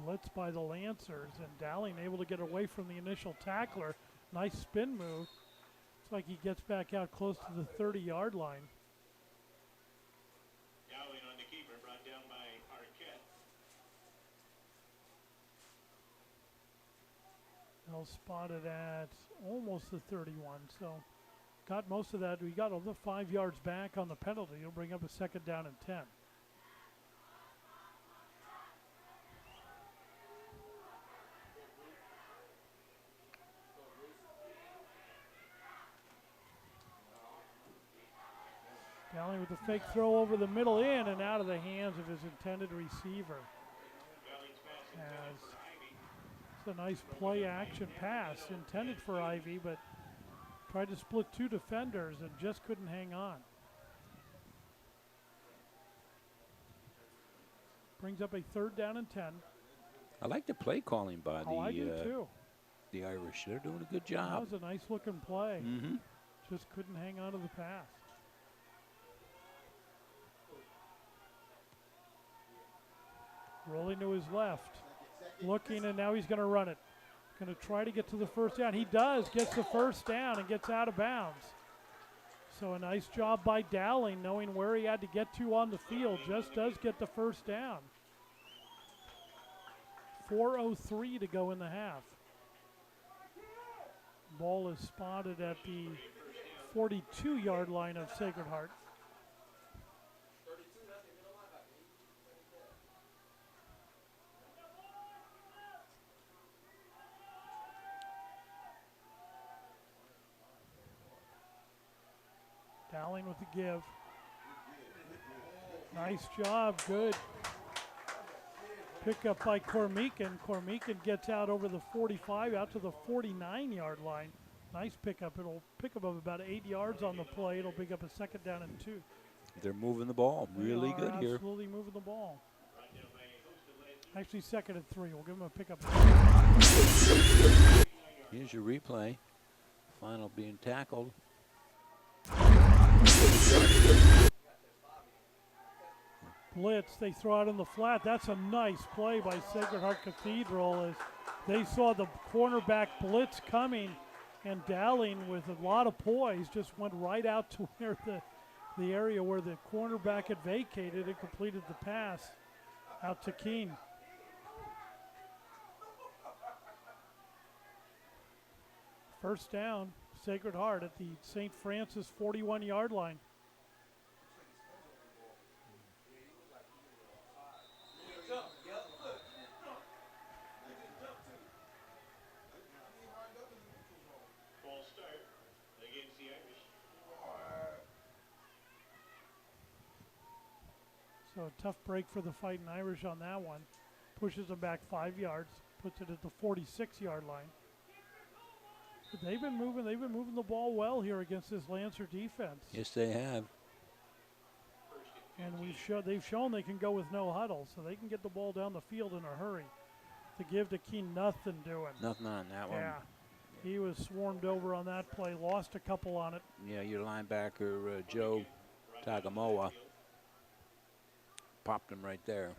Blitz by the Lancers, and Dowling able to get away from the initial tackler. Nice spin move. Looks like he gets back out close to the 30-yard line. Dowling on the keeper, brought down by Arquette. They'll spot it at almost the 31, so got most of that. We got all the 5 yards back on the penalty. It'll bring up a second down and 10. Dowling with the fake throw over the middle in and out of the hands of his intended receiver. Dowling's pass As intended for Ivy. it's a nice play action pass intended for Ivy, but tried to split 2 defenders and just couldn't hang on. Brings up a third down and 10. I like the play calling by I do too. the Irish. They're doing a good That job. was a nice looking play. Mm-hmm. Just couldn't hang on to the pass. Rolling to his left. Looking, and now he's going to run it. Going to try to get to the first down. He does, gets the first down and gets out of bounds. So a nice job by Dowling, knowing where he had to get to on the field. Just does get the first down. 4:03 to go in the half. Ball is spotted at the 42-yard line of Sacred Heart. Dowling with the give. Nice job, good. Pickup by Cormican. Cormican gets out over the 45, out to the 49-yard line. Nice pickup. It'll pick up about 8 yards on the play. It'll pick up a second down and 2. They're moving the ball really good here. Absolutely moving the ball. Actually, second and 3. We'll give him a pickup. Here's your replay. Final being tackled. Blitz, they throw out in the flat. That's a nice play by Sacred Heart Cathedral as they saw the cornerback blitz coming, and Dowling with a lot of poise just went right out to where the area where the cornerback had vacated and completed the pass out to Keene. First down, Sacred Heart at the St. Francis 41-yard line. False start against the Irish. So a tough break for the Fighting Irish on that one. Pushes them back 5 yards, puts it at the 46-yard line. But they've been moving the ball well here against this Lancer defense. Yes, they have. First and And they've shown they can go with no huddle, so they can get the ball down the field in a hurry. To give to Keene, nothing doing. Nothing on that one. Yeah, he was swarmed over on that play, lost a couple on it. Yeah, your linebacker, Joe Tagamoa, popped him right there.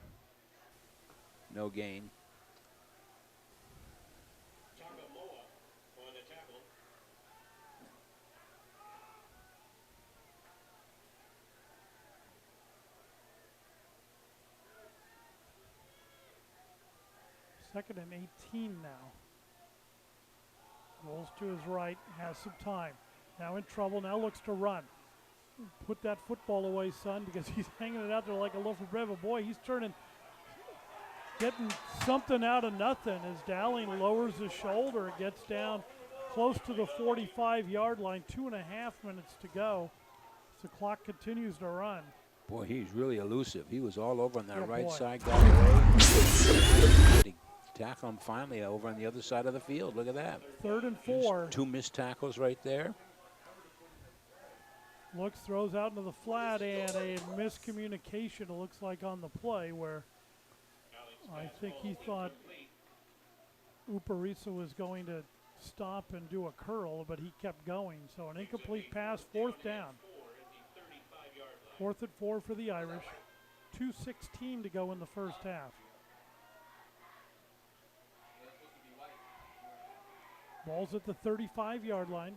No gain. Tagovailoa on the tackle. Second and 18 now. Rolls to his right, has some time. Now in trouble, now looks to run. Put that football away, son, because he's hanging it out there like a loaf of bread. But boy, he's getting something out of nothing as Dowling lowers his shoulder, gets down close to the 45-yard line. 2.5 minutes to go. The clock continues to run. Boy, he's really elusive. He was all over on that right boy. side, got away. To tackle him finally over on the other side of the field. Look at that. 3rd and 4. Two missed tackles right there. Looks, throws out into the flat, and a miscommunication, it looks like, on the play where I think he thought Uparisa was going to stop and do a curl, but he kept going. So an incomplete pass, 4th down. 4th and 4 for the Irish. 2:16 to go in the first half. Ball's at the 35-yard line.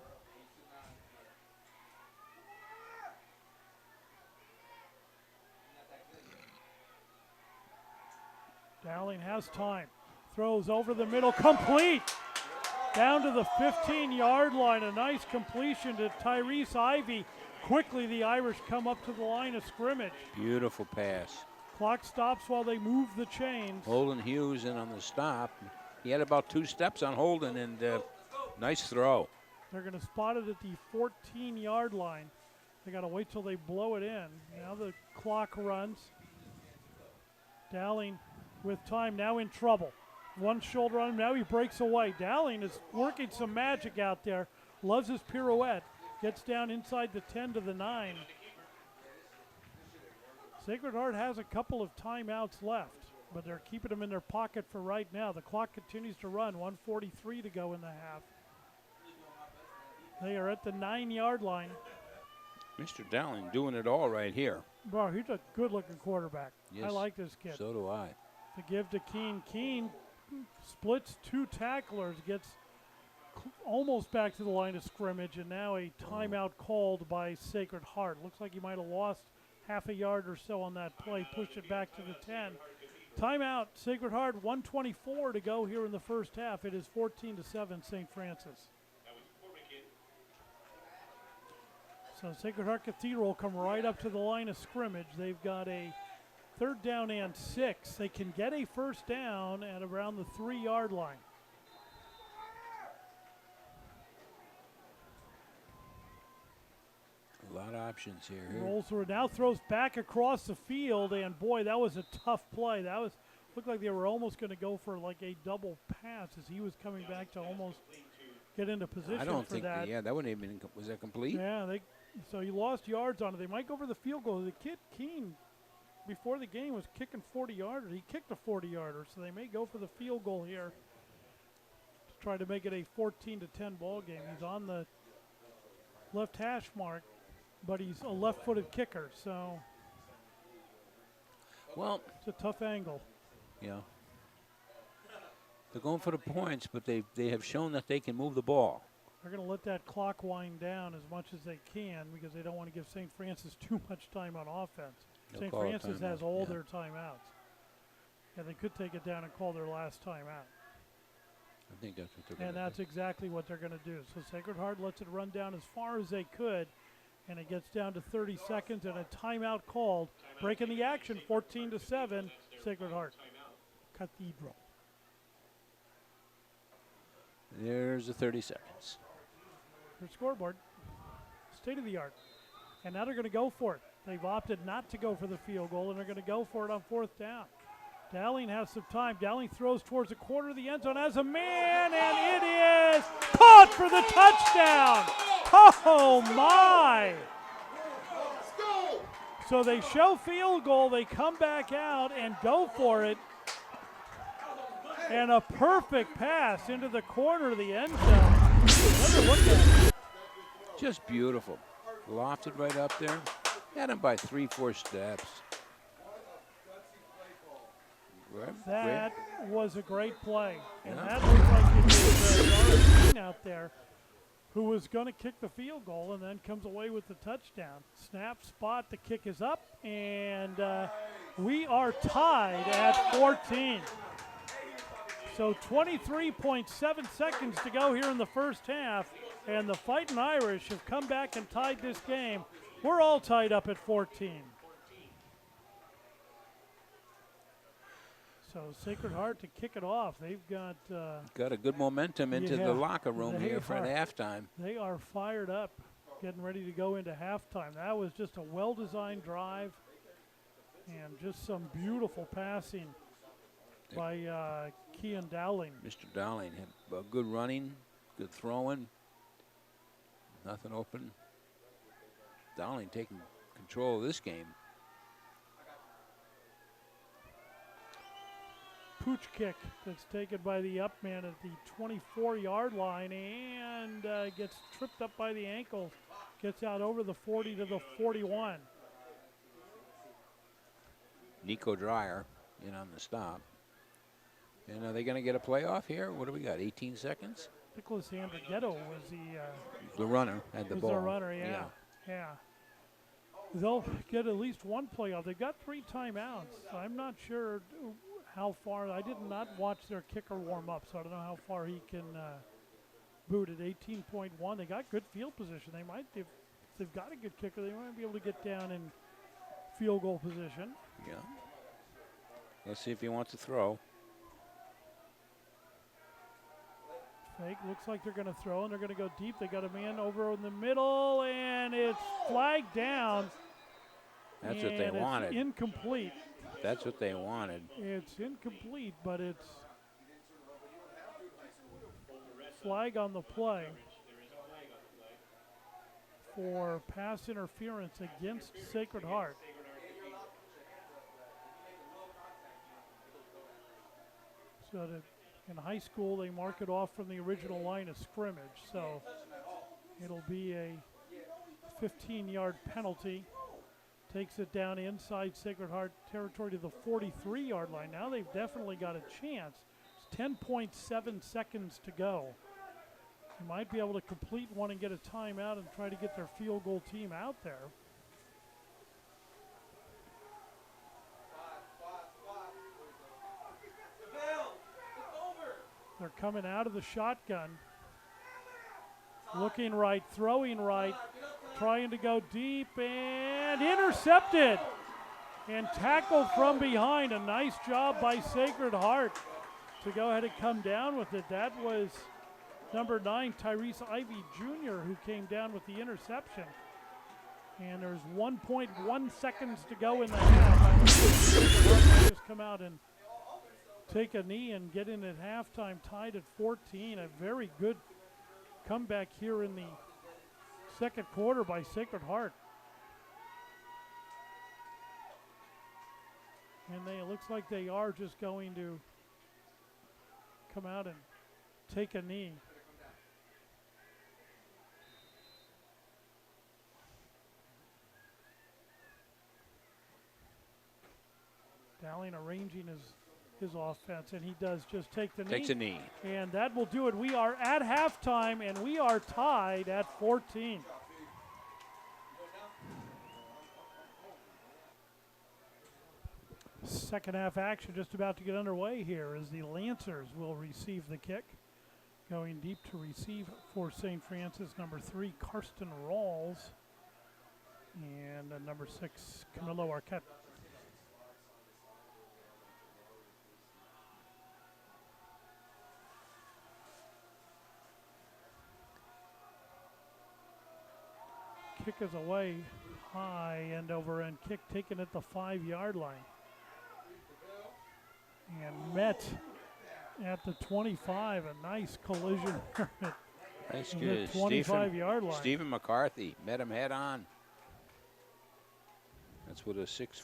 Dowling has time. Throws over the middle, complete! Down to the 15-yard line. A nice completion to Tyrese Ivey. Quickly, the Irish come up to the line of scrimmage. Beautiful pass. Clock stops while they move the chains. Holden Hughes in on the stop. He had about 2 steps on Holden, and nice throw. They're going to spot it at the 14-yard line. They got to wait till they blow it in. Now the clock runs. Dowling with time, now in trouble. One shoulder on him, now he breaks away. Dowling is working some magic out there. Loves his pirouette. Gets down inside the 10 to the 9. Sacred Heart has a couple of timeouts left, but they're keeping them in their pocket for right now. The clock continues to run, 1:43 to go in the half. They are at the 9-yard line. Mr. Dowling doing it all right here. Bro, he's a good-looking quarterback. Yes, I like this kid. So do I. To give to Keene. Keene splits 2 tacklers, gets almost back to the line of scrimmage, and now a timeout called by Sacred Heart. Looks like he might have lost half a yard or so on that play, pushed it back to the 10. Timeout, Sacred Heart, 1:24 to go here in the first half. It is 14-7 St. Francis. So Sacred Heart Cathedral come right up to the line of scrimmage. They've got a 3rd down and 6. They can get a first down at around the 3-yard line. A lot of options here. Rolls through, now throws back across the field, and boy, that was a tough play. That was looked like they were almost going to go for like a double pass as he was coming back to almost get into position I don't for think, that. yeah, that wouldn't even, was that complete? Yeah, so he lost yards on it. They might go for the field goal. The kid Keene, before the game, was kicking 40-yarders. He kicked a 40-yarder, so they may go for the field goal here to try to make it a 14-10 ball game. He's on the left hash mark, but he's a left-footed kicker, so Well, it's a tough angle. yeah. They're going for the points, but they have shown that they can move the ball. They're going to let that clock wind down as much as they can because they don't want to give St. Francis too much time on offense. They'll St. call a Francis timeout, has all yeah. their timeouts. Yeah, they could take it down and call their last timeout. I think that's what they're going And to that's do. exactly what they're going to do. So Sacred Heart lets it run down as far as they could, and it gets down to 30 seconds and a timeout called. Breaking the action, 14-7, Sacred Heart Cathedral. There's the 30 seconds. Their scoreboard, state of the art. And now they're going to go for it. They've opted not to go for the field goal, and they're going to go for it on 4th down. Dowling has some time. Dowling throws towards the corner of the end zone as a man, and it is caught for the touchdown. Oh, my. So they show field goal, they come back out and go for it. And a perfect pass into the corner of the end zone. Never looked at it. Just beautiful. Lofted right up there. Had him by 3-4 steps. That was a great play. And Yeah. that looked like it was Darlene out there who was going to kick the field goal and then comes away with the touchdown. Snap, spot, the kick is up, and we are tied at 14. So 23.7 seconds to go here in the first half, and the Fightin' Irish have come back and tied this game. We're all tied up at 14. So Sacred Heart to kick it off. They've got a good momentum into the locker room here for halftime. They are fired up, getting ready to go into halftime. That was just a well-designed drive and just some beautiful passing by Kean Dowling. Mr. Dowling had good running, good throwing, nothing open. Dowling taking control of this game. Pooch kick that's taken by the up man at the 24-yard line and gets tripped up by the ankle. Gets out over the 40 to the 41. Nico Dreyer in on the stop. And are they going to get a playoff here? What do we got, 18 seconds? Nicholas Andrighetto was the runner at the ball. The runner, yeah. They'll get at least one playoff. They've got 3 timeouts. I'm not sure how far. I did not watch their kicker warm up, so I don't know how far he can boot at 18.1. They got good field position. They might, if they've got a good kicker, they might be able to get down in field goal position. Yeah. Let's see if he wants to throw. Fake. Looks like they're going to throw, and they're going to go deep. They got a man over in the middle, and it's flagged down. That's what they wanted. Incomplete. That's what they wanted. It's incomplete, but it's flag on the play for pass interference against Sacred Heart. So that in high school, they mark it off from the original line of scrimmage. So it'll be a 15-yard penalty. Takes it down inside Sacred Heart territory to the 43-yard line. Now they've definitely got a chance. It's 10.7 seconds to go. They might be able to complete one and get a timeout and try to get their field goal team out there. They're coming out of the shotgun. Looking right, throwing right, trying to go deep and intercepted and tackled from behind. A nice job by Sacred Heart to go ahead and come down with it. That was number 9, Tyrese Ivy Jr., who came down with the interception. And there's 1.1 seconds to go in the half. Just come out and take a knee and get in at halftime, tied at 14. A very good comeback here in the second quarter by Sacred Heart. And it looks like they are just going to come out and take a knee. Dowling arranging his offense, and he does just take the knee. Takes a knee. And that will do it. We are at halftime, and we are tied at 14. Second half action just about to get underway here as the Lancers will receive the kick. Going deep to receive for St. Francis, number 3, Karsten Rawls, and number 6, Camilo Arquette. Kick is away, high end over end kick taken at the 5-yard line. And met at the 25, a nice collision at That's the good. 25-yard line. Stephen McCarthy met him head on. That's what a 6',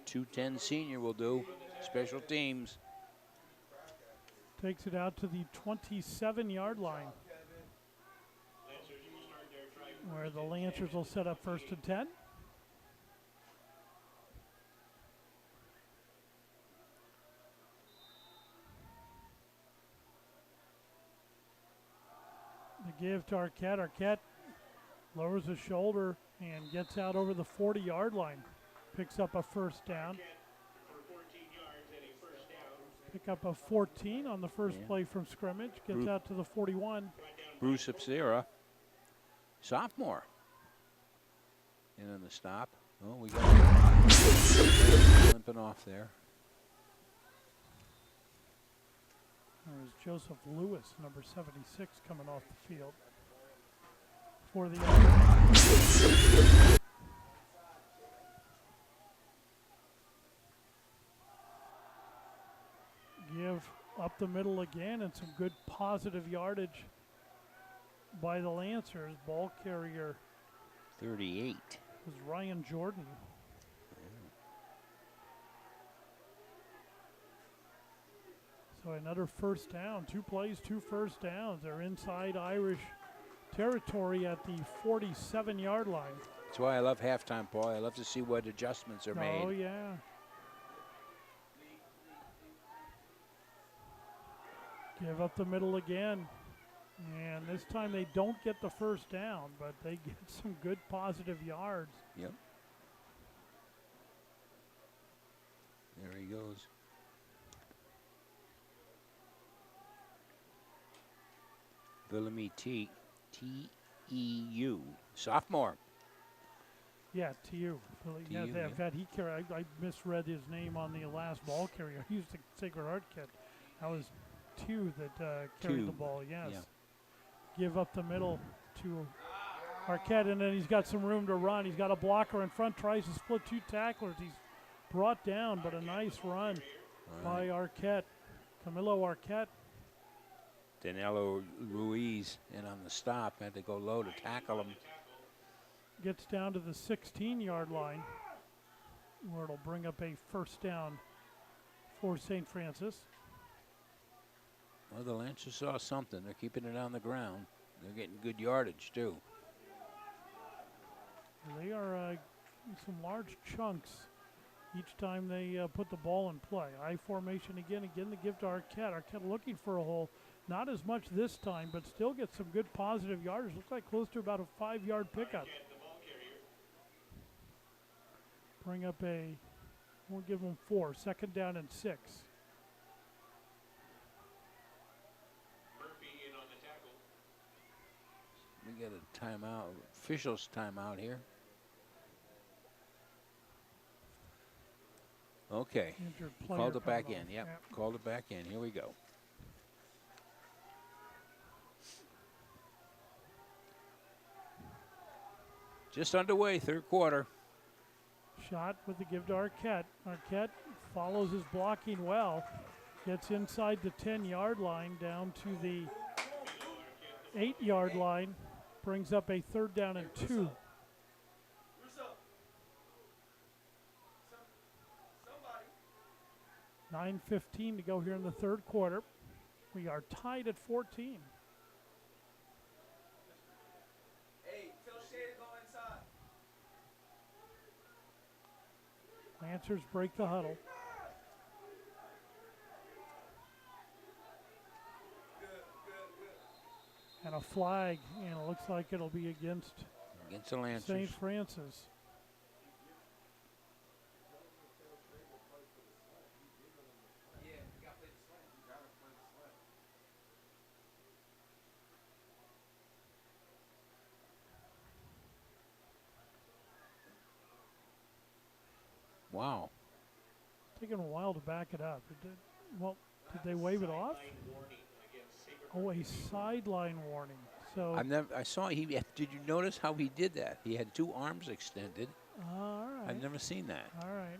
210 senior will do. Special teams. Takes it out to the 27-yard line, Lancers will start their drive. where the Lancers will set up 1st and 10. The give to Arquette. Arquette lowers his shoulder and gets out over the 40-yard line. Picks up a 1st down. For 14 yards and a first down. Pick up a 14 on the first play from scrimmage. Gets out to the 41. Bruce Ipsera, sophomore. And on the stop. Oh, we got limping off there. There's Joseph Lewis, number 76, coming off the field for the give up the middle again, and some good positive yardage by the Lancers. Ball carrier 38. was Ryan Jordan. So another 1st down. 2 plays, 2 first downs. They're inside Irish territory at the 47-yard line. That's why I love halftime, Paul. I love to see what adjustments are made. Oh, yeah. Give up the middle again. And this time they don't get the 1st down, but they get some good positive yards. Yep. There he goes. Villamy T.E.U. Sophomore. Yeah, TU. Yeah, TU, that, that he carried. I misread his name on the last ball carrier. He used the Sacred Heart kid. That was TU that carried Two. the ball. Yes. Yeah. Give up the middle to Arquette, and then he's got some room to run. He's got a blocker in front. Tries to split 2 tacklers. He's brought down, but a nice run by Arquette. Camilo Arquette. Danilo Ruiz in on the stop. Had to go low to tackle him. Gets down to the 16-yard line, where it'll bring up a 1st down for St. Francis. Well, the Lancers saw something. They're keeping it on the ground. They're getting good yardage, too. They are some large chunks each time they put the ball in play. I formation again the give to Arquette. Arquette looking for a hole. Not as much this time, but still gets some good positive yardage. Looks like close to about a 5-yard pickup. Bring up won't give them 4. 2nd down and 6. Murphy in on the tackle. We get a timeout, officials timeout here. Okay, Injured player called it back coming in. off. Yep, called it back in. Here we go. Just underway, 3rd quarter. Shot with the give to Arquette. Arquette follows his blocking well. Gets inside the 10-yard line down to the 8-yard line. Brings up a 3rd down and 2. 9:15 to go here in the 3rd quarter. We are tied at 14. Hey, tell Shay to go inside. Lancers break the huddle. And a flag, and it looks like it'll be against The Lancers. St. Francis. Yeah, you gotta play the slam. You gotta play the slam. Wow. Taking a while to back it up. Did they wave it off? Oh, a sideline warning. So, I saw he. Did you notice how he did that? He had 2 arms extended. all right. I've never seen that. All right.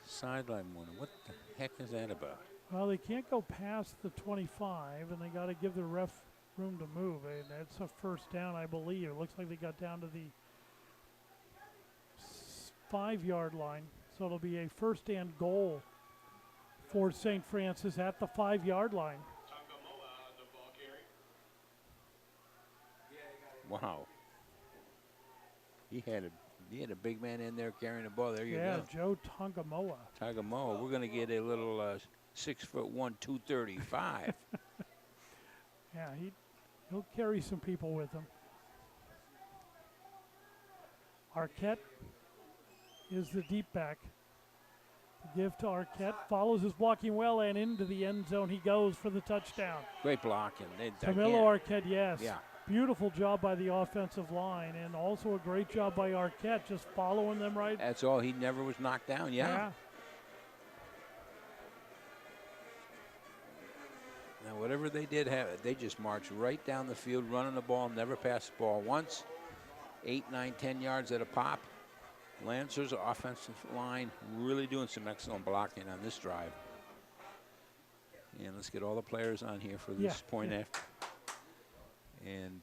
Sideline warning. What the heck is that about? Well, they can't go past the 25, and they got to give the ref room to move. And that's a 1st down, I believe. It looks like they got down to the 5-yard line. So it'll be a first and goal for St. Francis at the 5-yard line. Tangamoa on the ball carry. Wow. He had a big man in there carrying the ball. There you Yeah, go. Joe Tangamoa. Tagamoa. We're going to get a little 6'1", 235. Yeah, he'll carry some people with him. Arquette is the deep back. The give to Arquette. Follows his blocking well, and into the end zone he goes for the touchdown. Great blocking. Camilo Arquette, yes. Yeah. Beautiful job by the offensive line, and also a great job by Arquette just following them right. That's all. He never was knocked down. Yeah. Now, whatever they did have, they just marched right down the field, running the ball, never passed the ball once. 8, 9, 10 yards at a pop. Lancers offensive line really doing some excellent blocking on this drive. And let's get all the players on here for this point after. And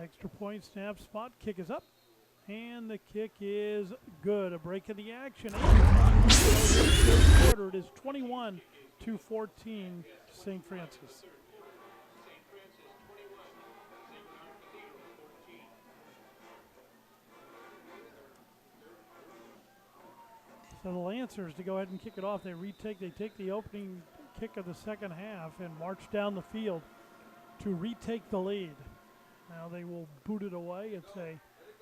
extra point, snap, spot, kick is up. And the kick is good. A break in the action. Third quarter, it is 21-14, St. Francis. So the Lancers, to go ahead and kick it off, they take the opening kick of the second half and march down the field to retake the lead. Now they will boot it away. It's a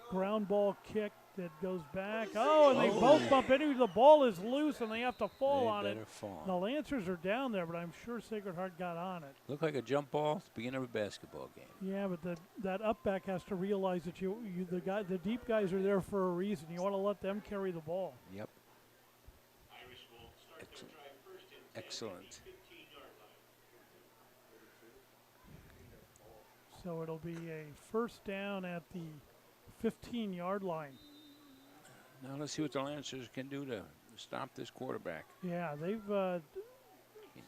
ground ball kick that goes back. Oh, and they both bump into it. The ball is loose, and they have to fall on it. The Lancers are down there, but I'm sure Sacred Heart got on it. Looked like a jump ball at the beginning of a basketball game. Yeah, but that up back has to realize that the deep guys are there for a reason. You want to let them carry the ball. Yep. Irish will start their Excellent. drive first and 10 Excellent. at the 15-yard line. So it'll be a first down at the 15-yard line. Now let's see what the Lancers can do to stop this quarterback. Yeah, they've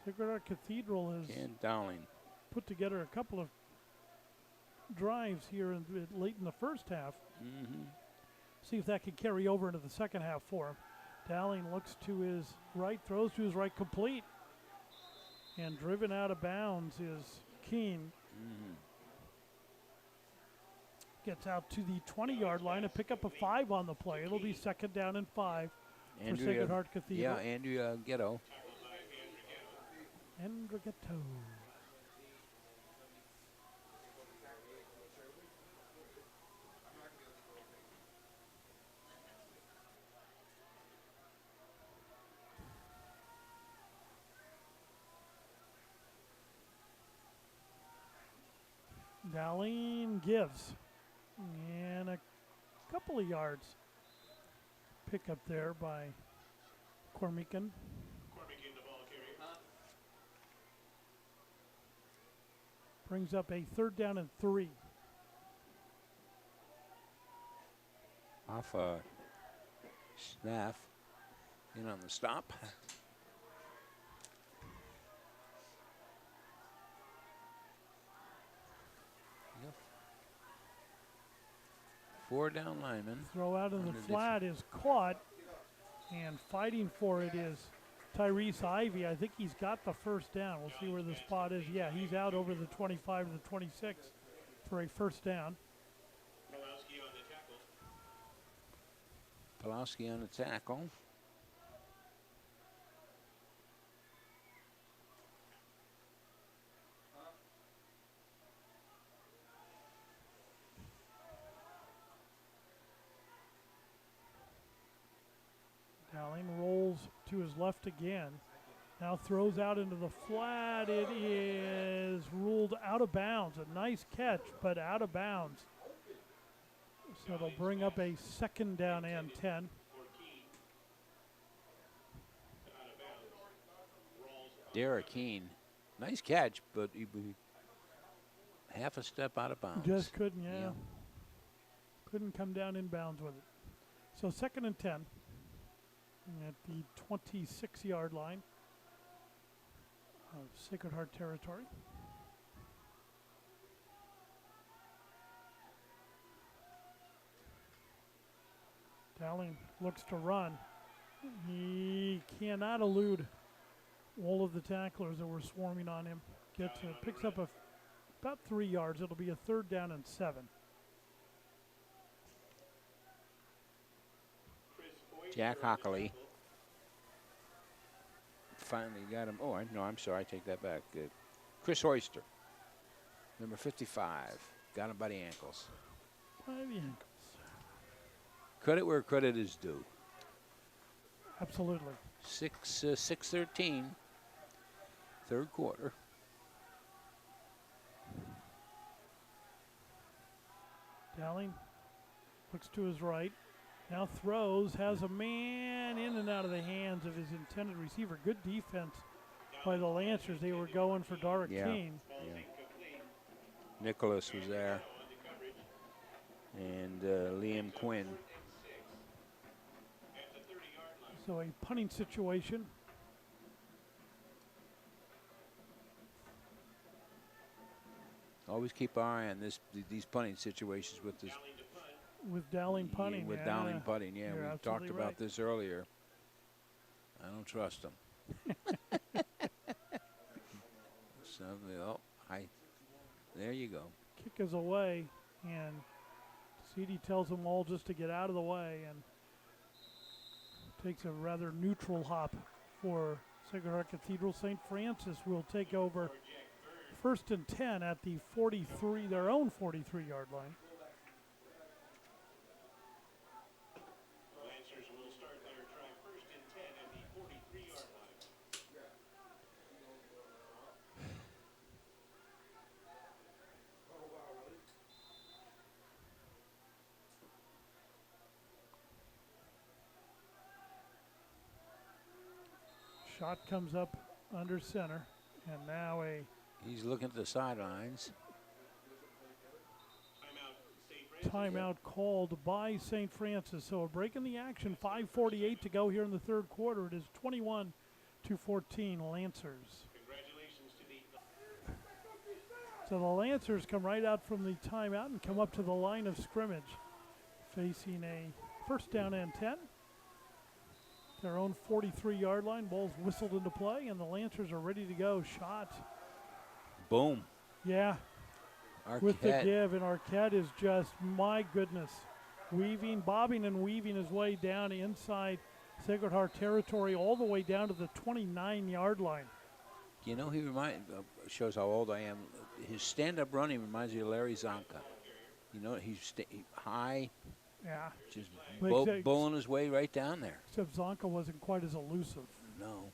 Sacred Heart Cathedral has And Dowling. put together a couple of drives here late in the first half. Mm-hmm. See if that can carry over into the second half for him. Dowling looks to his right, throws to his right, complete. And driven out of bounds is Keene. Mm-hmm. Gets out to the 20-yard line and pick up a 5 on the play. It'll be second down and 5 for Sacred Heart Cathedral. Yeah, Andrea Ghetto. Andrighetto. Dowling gives. And a couple of yards. Pick up there by Cormican. Cormican, the ball carry. Brings up a third down and 3. Off Snaff. In on the stop. Yep. 4 down linemen. Throw out in the Under flat is caught, and fighting for it is Tyrese Ivy. I think he's got the first down. We'll see where the spot is. Yeah, he's out over the 25 to the 26 for a first down. Pulowski on the tackle. Pulowski on the tackle. Dowling rolls to his left again. Now throws out into the flat. It is ruled out of bounds. A nice catch, but out of bounds. So it'll bring up a second down and 10. Derek Keene. Nice catch, but he half a step out of bounds. Just couldn't, yeah. Yeah. Couldn't come down in bounds with it. So second and 10 at the 26-yard line of Sacred Heart territory. Dowling looks to run. He cannot elude all of the tacklers that were swarming on him. Picks up about 3 yards. It'll be a 3rd down and 7. Jack Hockley finally got him. Oh, no, I'm sorry. I take that back. Chris Oyster, number 55, got him by the ankles. By the ankles. Credit where credit is due. Absolutely. 6-13, 3rd quarter. Dowling looks to his right. Now throws, has a man in and out of the hands of his intended receiver. Good defense by the Lancers. They were going for Derek King. Yeah. Nicholas was there. And Liam Quinn. So a punting situation. Always keep our eye on these punting situations with this. With Dowling punting. With Dowling punting, yeah. You're We talked about right. this earlier. I don't trust him. So, there you go. Kick is away, and CD tells them all just to get out of the way, and takes a rather neutral hop for Sacred Heart Cathedral. St. Francis will take over 1st and 10 at the 43, their own 43-yard line. Lancers will start their try 1st and 10 at the 43-yard line. Shot comes up under center, and now He's looking at the sidelines. timeout called by St. Francis. So a break in the action. 5:48 to go here in the 3rd quarter. It is 21-14 Lancers. Congratulations to the So the Lancers come right out from the timeout and come up to the line of scrimmage, facing a 1st down and 10. Their own 43-yard line. Ball's whistled into play, and the Lancers are ready to go. Shot. Boom. Yeah. Arquette. With the give, and Arquette is just, my goodness, bobbing and weaving his way down inside Sacred Heart territory all the way down to the 29-yard line. You know, he shows how old I am. His stand-up running reminds me of Larry Zonka. You know, he's high, Yeah. just But bowling his way right down there. Except Zonka wasn't quite as elusive. No.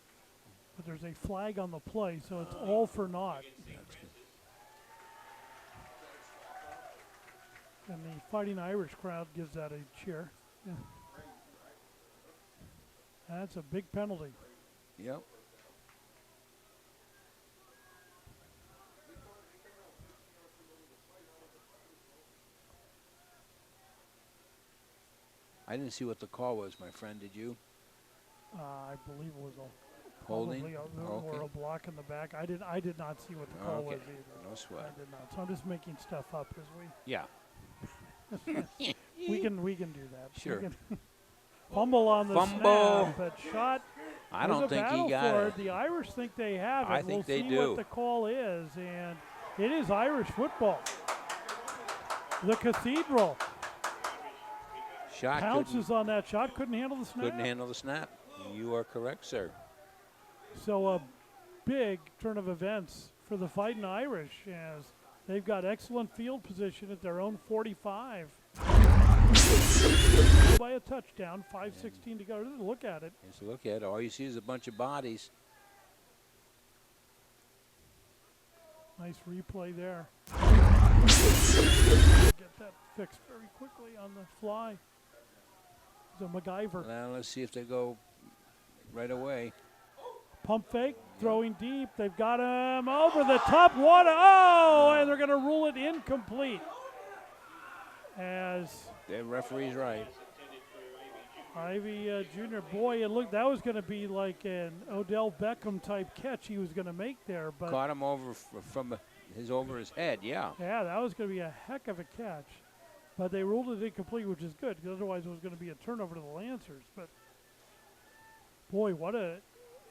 But there's a flag on the play, so it's all for naught. That's good. And the Fighting Irish crowd gives that a cheer. Yeah. That's a big penalty. Yep. I didn't see what the call was, my friend. Did you? I believe it was Holding? probably Okay. or a block in the back. I did not see what the call Okay. was either. No sweat. I did not. So I'm just making stuff up as Yeah. we can do that. Sure. We can fumble on the Fumble. snap, but shot. I There's don't a think he battle got for it. The Irish think they have it. I think we'll they see do. what the call is, and it is Irish football. The Cathedral Shot pounces on that shot. Couldn't handle the snap. couldn't handle the snap. You are correct, sir. So a big turn of events for the Fighting Irish, as they've got excellent field position at their own 45. By a touchdown, 5:16 to go. Look at it. Just look at it. All you see is a bunch of bodies. Nice replay there. Get that fixed very quickly on the fly. It's a MacGyver. Now let's see if they go right away. Pump fake, throwing deep. They've got him over the top. What? Oh, and they're going to rule it incomplete. As The referee's right. Ivy Jr., boy, that was going to be like an Odell Beckham type catch he was going to make there. But Caught him over over his head, yeah. yeah, that was going to be a heck of a catch. But they ruled it incomplete, which is good, because otherwise it was going to be a turnover to the Lancers. But, boy, what a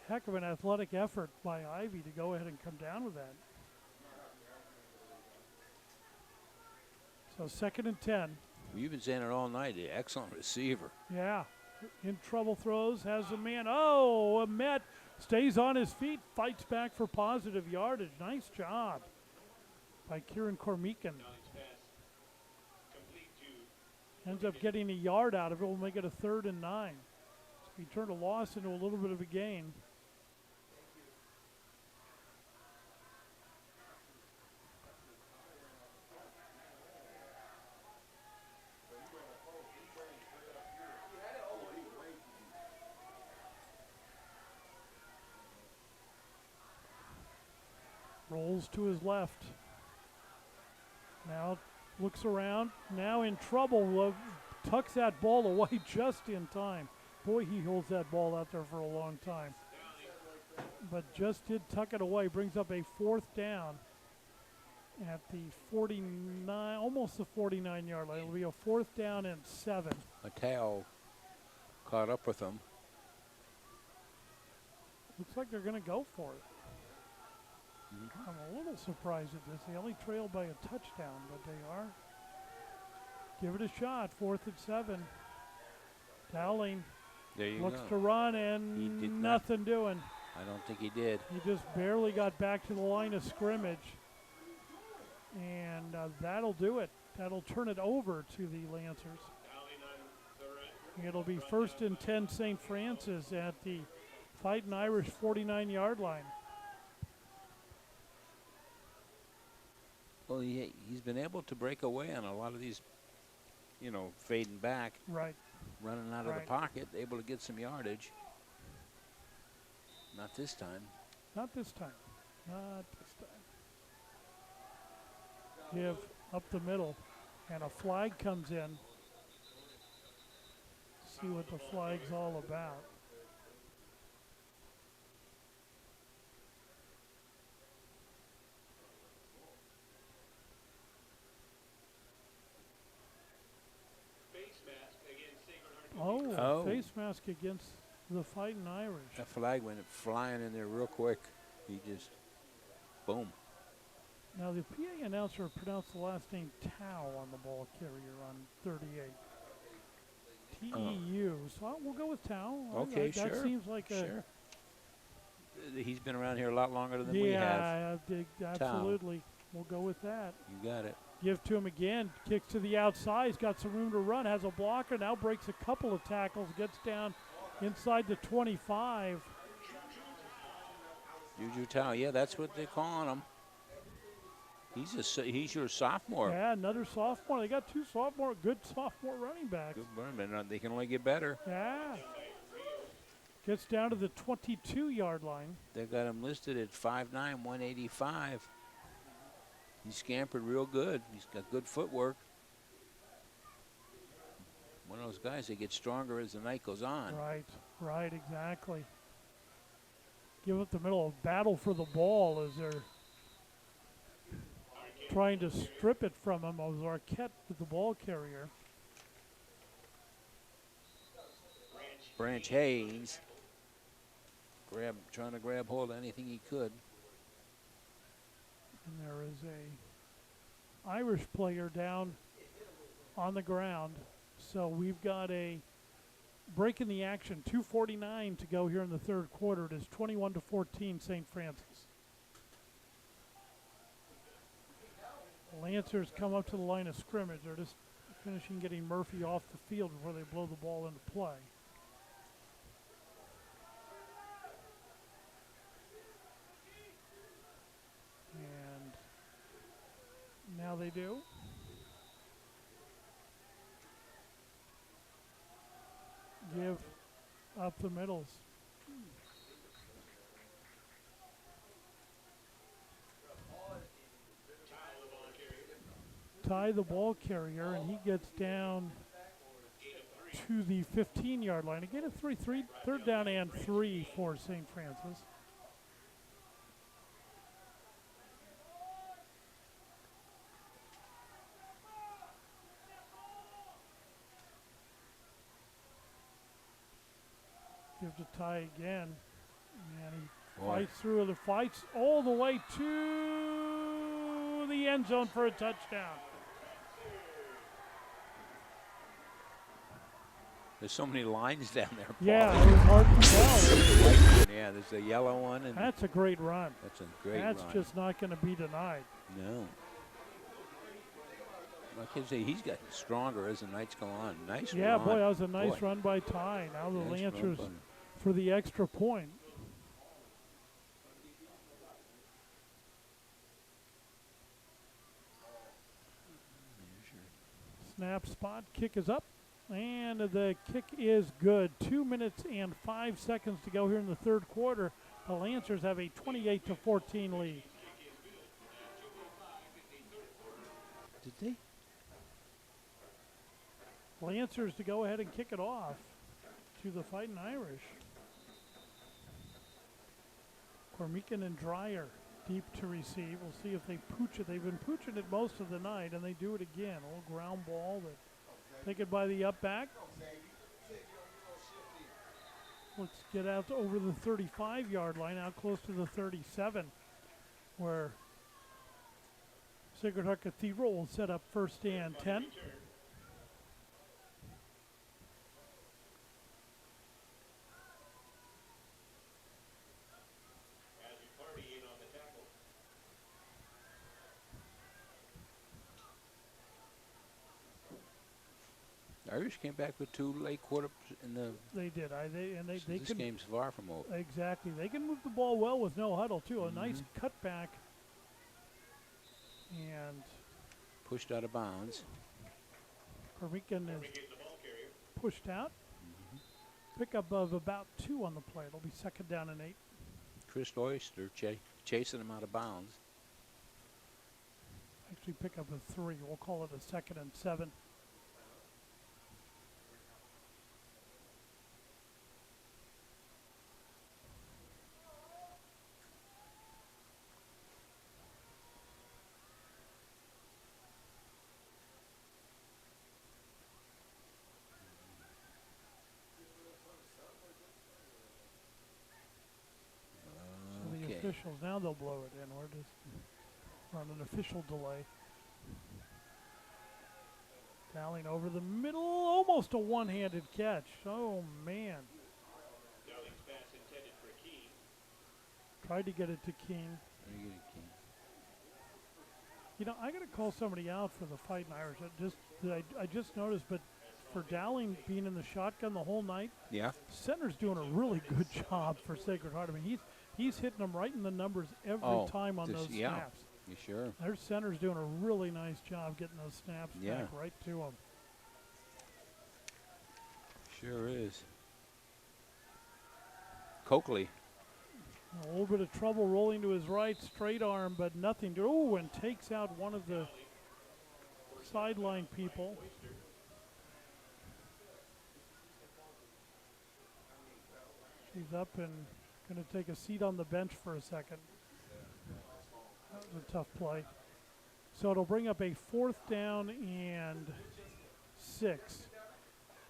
heck of an athletic effort by Ivy to go ahead and come down with that. So 2nd and 10. You've been saying it all night. Excellent receiver. Yeah. In trouble throws, has a man. Oh, Ahmet stays on his feet, fights back for positive yardage. Nice job by Kieran Kormikan. Ends up getting a yard out of it. We'll make it a 3rd and 9. So he turned a loss into a little bit of a gain. Rolls to his left. Now looks around. Now in trouble. Tucks that ball away just in time. Boy, he holds that ball out there for a long time. But just did tuck it away. Brings up a 4th down at the 49, almost the 49-yard line. It'll be a 4th down and 7. Mateo caught up with him. Looks like they're going to go for it. I'm a little surprised at this. They only trailed by a touchdown, but they are. Give it a shot. 4th and 7. Dowling There you looks go. to run He and did not. nothing doing. I don't think he did. He just barely got back to the line of scrimmage. And that'll do it. That'll turn it over to the Lancers. It'll be 1st and 10 St. Francis at the Fighting Irish 49-yard line. Well, he's been able to break away on a lot of these, fading back, Right. running out of the Right. pocket, able to get some yardage. Not this time. Not this time. Not this time. Give up the middle. And a flag comes in. See what the flag's all about. Oh, face mask against the Fighting Irish. That flag went flying in there real quick. He just, boom. Now the PA announcer pronounced the last name Tau on the ball carrier on 38. T-E-U. So we'll go with Tau. Okay, that sure. seems like a... Sure. He's been around here a lot longer than we have. Yeah, absolutely. We'll go with that. You got it. Give to him again. Kicks to the outside. He's got some room to run. Has a blocker. Now breaks a couple of tackles. Gets down inside the 25. Juju Tao. Yeah, that's what they're calling him. He's your sophomore. Yeah, another sophomore. They got two good sophomore running backs. Good running. They can only get better. Yeah. Gets down to the 22-yard line. They got him listed at 5'9", 185. He scampered real good. He's got good footwork. One of those guys that get stronger as the night goes on. Right, exactly. Give up the middle. A battle for the ball as they're trying to strip it from him. As Arquette with the ball carrier. Branch Hayes trying to grab hold of anything he could. And there is a Irish player down on the ground. So we've got a break in the action. 2:49 to go here in the third quarter. It is 21-14 St. Francis. Lancers come up to the line of scrimmage. They're just finishing getting Murphy off the field before they blow the ball into play. And now they do. Give up the middles. Ty the ball carrier, and he gets down to the 15-yard line. Again, a 3rd down and 3 for St. Francis. Gives a tie again. And he Boy. fights through the fights all the way to the end zone for a touchdown. There's so many lines down there, Paul. Yeah, it was hard to tell. Yeah, there's the yellow one, and That's a great run. that's a great That's run. just not going to be denied. No. Like I say, he's gotten stronger as the nights go on. Nice Yeah, run. boy, that was a nice Boy. run by Ty. Now the Nice run Lancers by- for the extra point. Snap spot, kick is up, and the kick is good. 2 minutes and 5 seconds to go here in the third quarter. The Lancers have a 28-14 lead. Did they? Lancers to go ahead and kick it off to the Fighting Irish. Cormican and Dreyer deep to receive. We'll see if they pooch it. They've been pooching it most of the night, and they do it again. A little ground ball that taken by the up back. Let's get out to over the 35-yard line, out close to the 37, where Sacred Heart Cathedral will set up first and 10. Irish came back with 2 late quarters in the. They did. They This can game's far from over. exactly. They can move the ball well with no huddle too. A nice cutback, and Pushed out of bounds. Cormican is pushed out. Pickup of about 2 on the play. It'll be second down and 8. Chris Oyster chasing him out of bounds. Actually, pickup of 3. We'll call it a second and 7. Okay. Officials, now they'll blow it in. We're just on an official delay. Dowling over the middle, almost a one-handed catch. Oh, man. Dowling's pass intended for Keene. Tried to get it to Keene. You know, I got to call somebody out for the Fighting Irish. I just noticed, but for Dowling being in the shotgun the whole night, Yeah. center's doing a really good job for Sacred Heart. I mean, he's hitting them right in the numbers every time on those snaps. You sure? Their center's doing a really nice job getting those snaps back right to them. Sure is. Coakley. A little bit of trouble rolling to his right, straight arm, but nothing to. Oh, and takes out one of the sideline people. He's up and going to take a seat on the bench for a second. That was a tough play. So it'll bring up a 4th down and 6.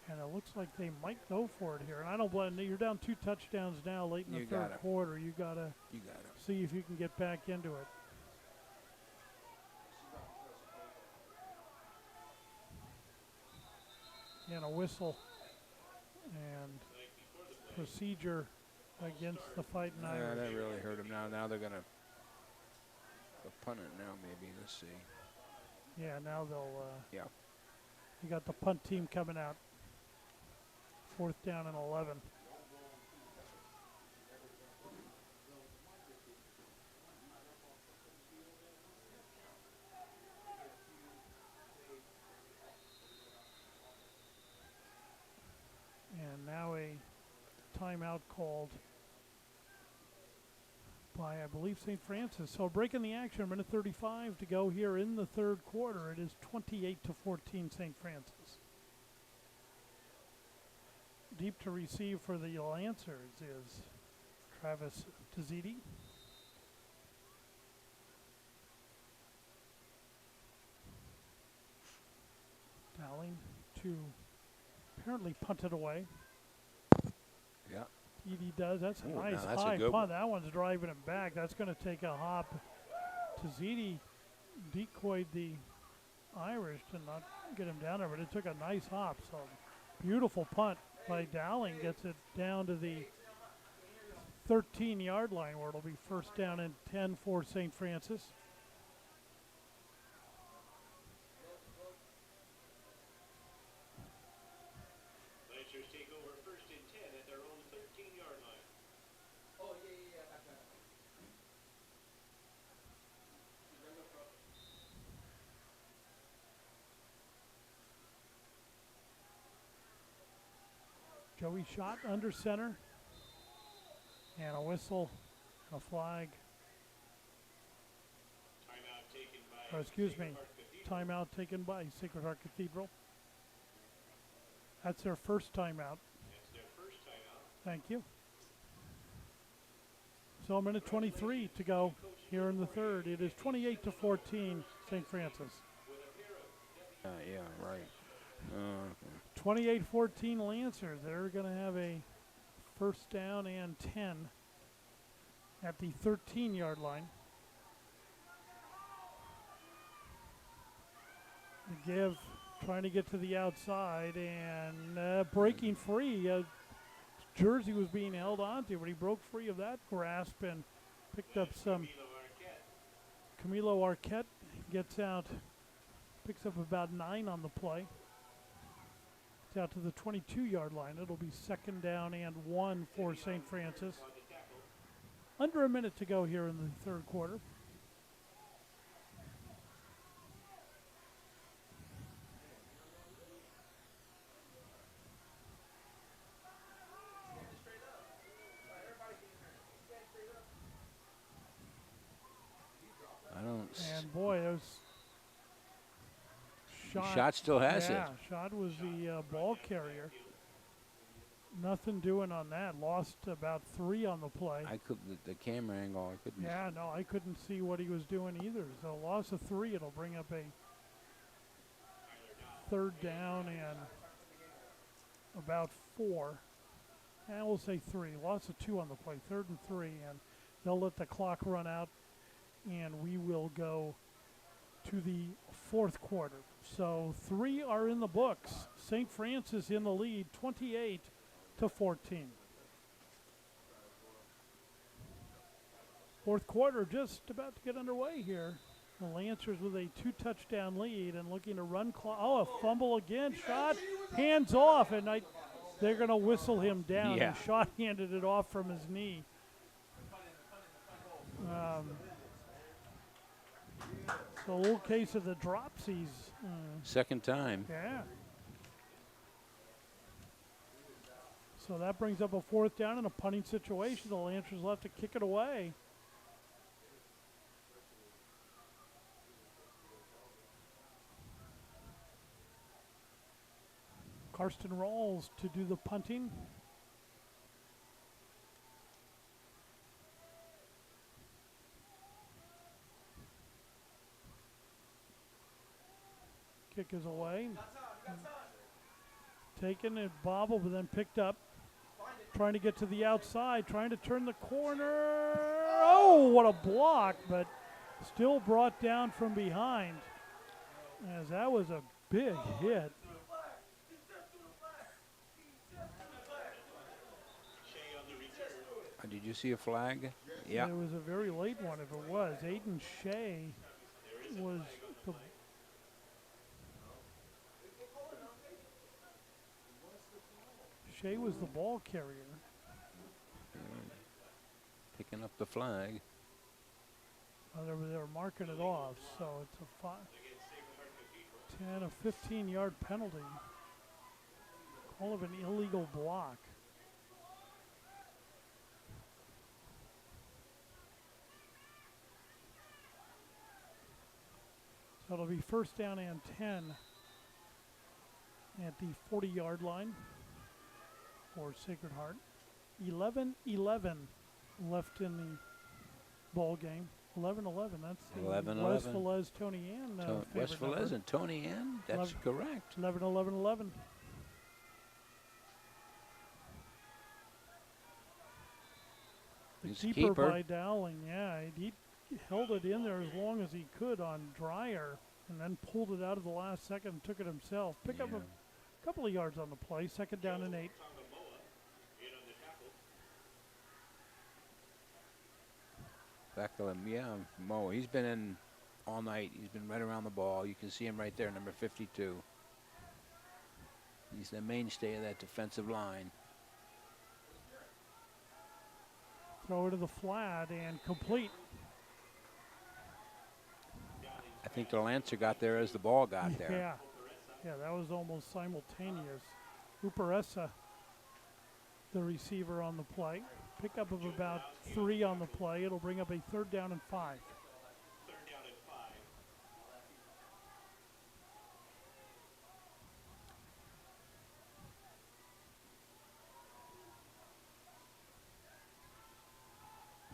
And it looks like they might go for it here. And I don't blame you. You're down 2 touchdowns now late in the third quarter. You got to see if you can get back into it. And a whistle and procedure against the Fighting Yeah, Irish. that really hurt him. Now they're gonna punt it now. Maybe let's see. Yeah, now they'll. Yeah. You got the punt team coming out. 4th down and 11. And now a timeout called by, I believe, St. Francis. So breaking the action, 1:35 to go here in the third quarter. It is 28-14 St. Francis. Deep to receive for the Lancers is Travis Tazidi. Dowling to apparently punt it away. Yeah. Edie does. That's a Ooh, nice now that's a high good punt. That one's driving it back. That's going to take a hop. Tazidi decoyed the Irish to not get him down there, but it took a nice hop. So beautiful punt by Dowling. Gets it down to the 13-yard line where it'll be first down and 10 for St. Francis. Lancers take over first and 10 at their own 13-yard line. Oh, yeah, I got that. Joey shot under center. And a whistle, a flag. Timeout taken by Excuse me. Sacred Heart Cathedral. Timeout taken by Sacred Heart Cathedral. That's their first timeout. That's their first timeout. Thank you. So a minute 23 to go here in the third. It is 28-14, St. Francis. Yeah, right. 28-14 Lancers. They're going to have a first down and 10 at the 13-yard line. The give, trying to get to the outside and breaking free. Jersey was being held onto, but he broke free of that grasp and picked up some. Camilo Arquette gets out, picks up about 9 on the play. It's out to the 22-yard line. It'll be second down and 1 for St. Francis. Under a minute to go here in the third quarter. I don't. And boy, those Shot still has it. Yeah, Shot was the ball carrier. Nothing doing on that. Lost about 3 on the play. I could the camera angle. I couldn't. Yeah, no, I couldn't see what he was doing either. So loss of 3, it'll bring up a third down and about 4. And we'll say 3. Loss of 2 on the play. 3rd and 3, and they'll let the clock run out, and we will go to the fourth quarter. So 3 are in the books. St. Francis in the lead, 28-14. Fourth quarter just about to get underway here. The Lancers with a 2-touchdown lead and looking to run clock. Oh, a fumble again. Shot, hands off, and they're going to whistle him down. Yeah. Shot handed it off from his knee. So a little case of the dropsies. Second time. Yeah. So that brings up a fourth down in a punting situation. The Lancers will have to kick it away. Karsten Rawls to do the punting. Kick is away. Taken and bobbled, but then picked up. Trying to get to the outside, trying to turn the corner. Oh, what a block, but still brought down from behind. As that was a big hit. Did you see a flag? Yeah. It was a very late one if it was. Aiden Shea was the ball carrier. Picking up the flag. They were marking it off, so it's a 10, a 15-yard penalty. Call of an illegal block. So it'll be first down and 10 at the 40-yard line for Sacred Heart. 11-11 left in the ball game. 11-11. That's the 11-11. West Velez Tony Ann. West Velez and Tony Ann. That's correct. 11-11-11. He's a keeper keeper. by Dowling. Yeah, he held it in there as long as he could on Dreyer, and then pulled it out at the last second and took it himself. Pick up Yeah. a couple of yards on the play. Second down and 8. In on the tackle. Back to him, yeah, Mo. He's been in all night. He's been right around the ball. You can see him right there, number 52. He's the mainstay of that defensive line. Throw it to the flat and complete. I think the Lancer got there as the ball got there. Yeah. Yeah, that was almost simultaneous. Uparessa, the receiver on the play. Pickup of about 3 on the play. It'll bring up a third down and 5. Third down and 5.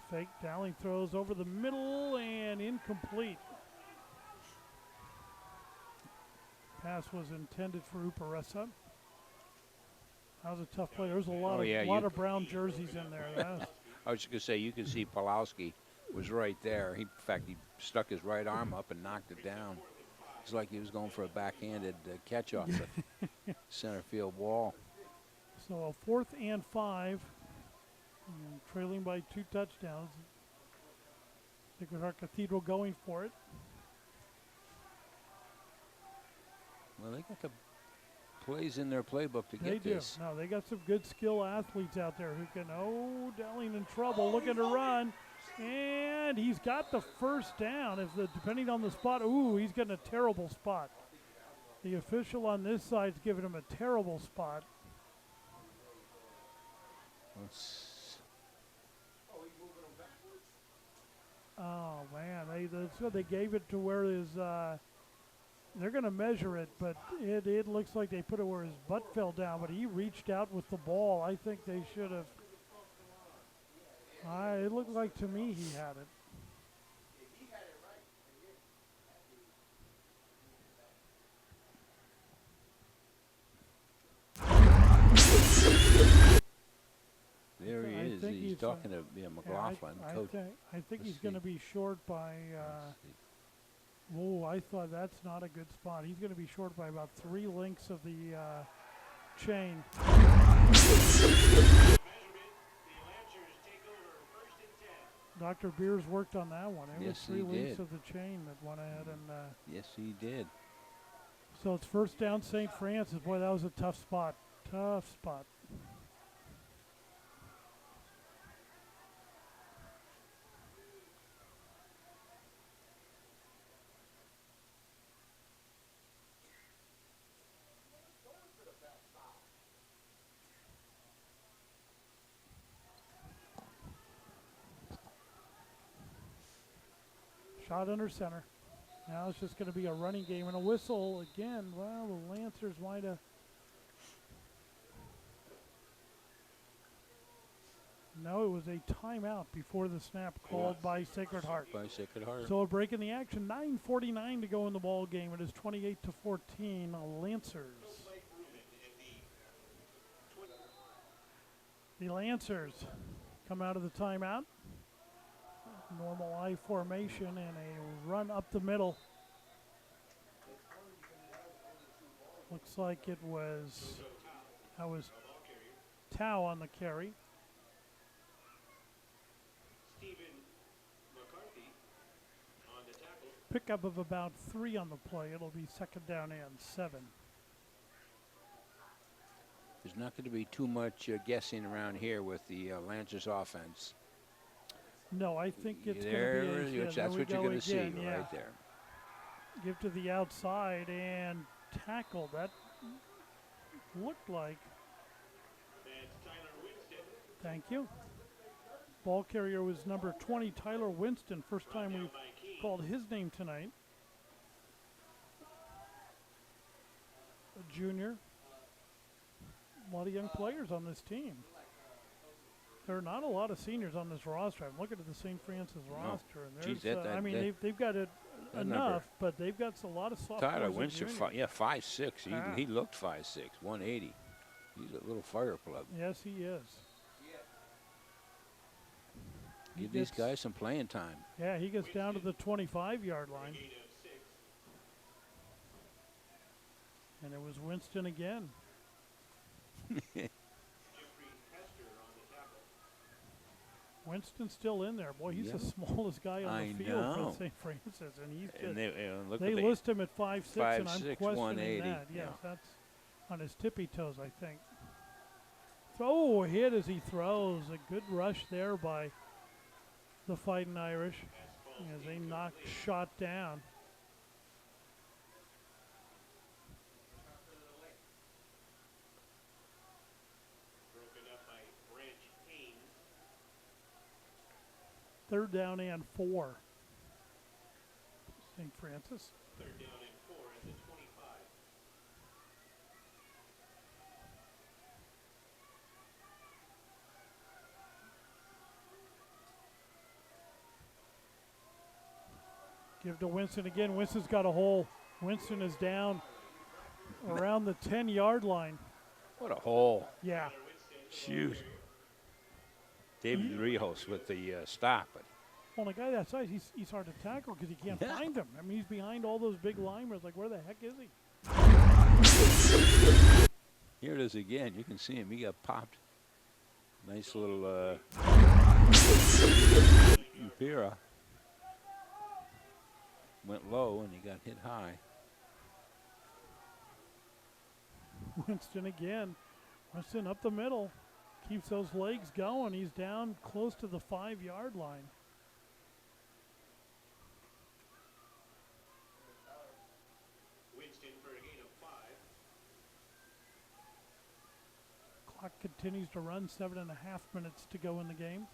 Fake. Dowling throws over the middle and incomplete. Pass was intended for Uparessa. That was a tough play. There's a lot, Oh, yeah, lot you- of brown jerseys in there. That's- I was just going to say, you can see Pulowski was right there. In fact, he stuck his right arm up and knocked it down. It's like he was going for a backhanded catch off the center field wall. So a 4th and 5. And trailing by 2 touchdowns. Sacred Heart Cathedral going for it. Well, they got the plays in their playbook to They get do. this. No, they got some good skill athletes out there who can. Oh, Dowling in trouble, looking to run, and he's got the first down. If the depending on the spot, ooh, he's getting a terrible spot. The official on this side's giving him a terrible spot. Let's- Oh man, they gave it to where his. They're going to measure it, but it looks like they put it where his butt fell down. But he reached out with the ball. I think they should have. It looked like to me he had it. There he I is. think He's talking to McLaughlin. Coach. I think Let's he's going to see. be short by. Let's see. Oh, I thought that's not a good spot. He's going to be short by about 3 links of the chain. Measurement. The Lancers take over first and 10. Dr. Beers worked on that one. It Yes, was 3 he links did. of the chain that went ahead and. Yes, he did. So it's first down, St. Francis. Boy, that was a tough spot. Tough spot. Shot under center. Now it's just going to be a running game and a whistle again. Well, the Lancers might have. No, it was a timeout before the snap called by Sacred Heart. By Sacred Heart. So a break in the action. 9:49 to go in the ball game. It is 28-14. Lancers. The Lancers come out of the timeout. Normal I formation and a run up the middle. Looks like that was Tao on the carry. Stephen McCarthy on the tackle. Pickup of about 3 on the play. It'll be second down and 7. There's not going to be too much guessing around here with the Lancers offense. No, I think it's There going to be. is- Yeah, that's there we what you're go going to see again, yeah. right there. Give to the outside and tackle. That looked like. That's Tyler Winston. Thank you. Ball carrier was number 20, Tyler Winston. First time we've called his name tonight. A junior. A lot of young players on this team. There are not a lot of seniors on this roster. I'm looking at the St. Francis roster, and Geez, there's, that- I mean, that- they've got it that enough, number. but they've got a lot of sophomores. Tyler and Windsor, juniors. 5'6". Ah. He looked 5'6", 180. He's a little fire plug. Yes, he is. Give these guys some playing time. Yeah, he gets down to the 25-yard line. Gain of 6. And it was Winston again. Jeffrey Hester on the tackle. Winston's still in there. Boy, he's Yeah. the smallest guy on I the field know. for St. Francis, and he's just. And look They at list him at 5'6", and I'm 5'6", questioning 180. that. Yes, Yeah. that's on his tippy toes, I think. Throw a hit as he throws. A good rush there by the Fighting Irish as they knock shot down. Broken up by Branch Haynes. 3rd down and 4. St. Francis. 3rd down and 4 at the 25. Give to Winston again. Winston's got a hole. Winston is down around the 10-yard line. What a hole. Yeah. Shoot. David Rijos with the stop. But Well, a guy that size, he's hard to tackle because you can't Yeah. find him. I mean, he's behind all those big linemen. Like, where the heck is he? here it is again. You can see him. He got popped. Nice little Upira. Went low and he got hit high. Winston again. Winston up the middle. Keeps those legs going. He's down close to the 5-yard line. Winston for a gain of 5. Clock continues to run. 7.5 minutes to go in the game.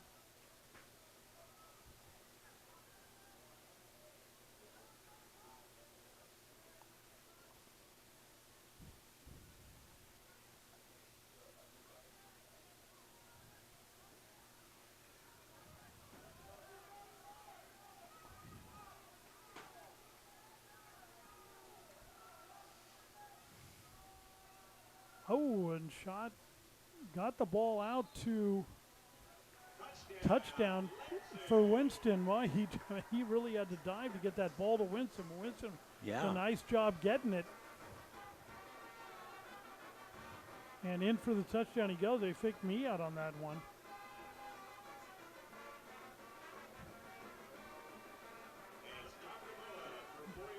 Oh, and shot. Got the ball out to touchdown for Winston. Why he really had to dive to get that ball to Winston. Winston did a nice job getting it. And in for the touchdown he goes. They faked me out on that one.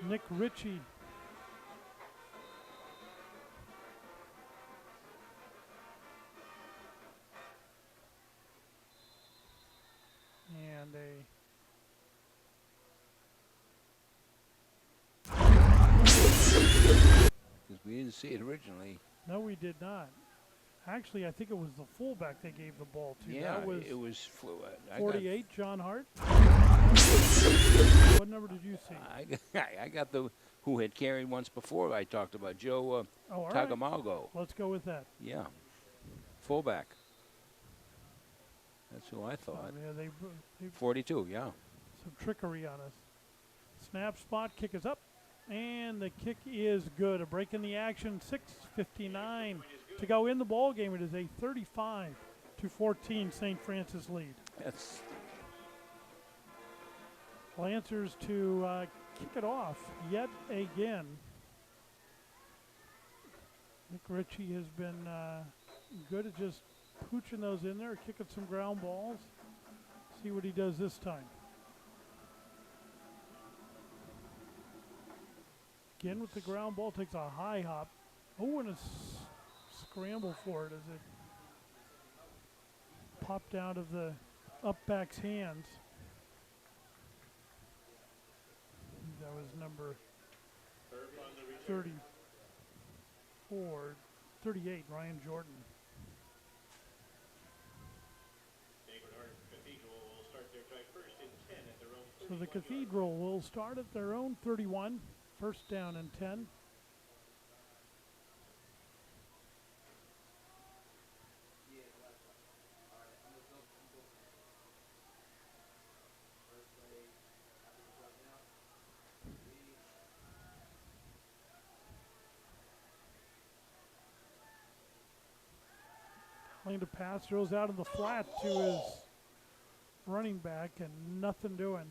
Nick Ritchie. And Because we didn't see it originally. no, we did not. Actually, I think it was the fullback they gave the ball to. Yeah, that was it was fluid. 48, John Hart. What number did you see? I got the who had carried once before. I talked about Joe Oh, all right. Tagamago. Let's go with that. Yeah, fullback. That's who I Oh, thought. yeah, they 42. Yeah. some trickery on us. Snap spot, kick is up, and the kick is good. A break in the action. 6:59 to go in the ball game. It is a 35-14 St. Francis lead. That's Lancers to kick it off yet again. Nick Ritchie has been good at just pooching those in there, kicking some ground balls. See what he does this time. Again with the ground ball, takes a high hop. Oh, and a scramble for it as it popped out of the up back's hands. That was number 34, 38, Ryan Jordan. Sacred Heart Cathedral will start their drive first and 10 at their own 31 So the yard Cathedral will start at their own 31, first down and 10. Playing to pass, throws out in the flat to his running back and nothing doing.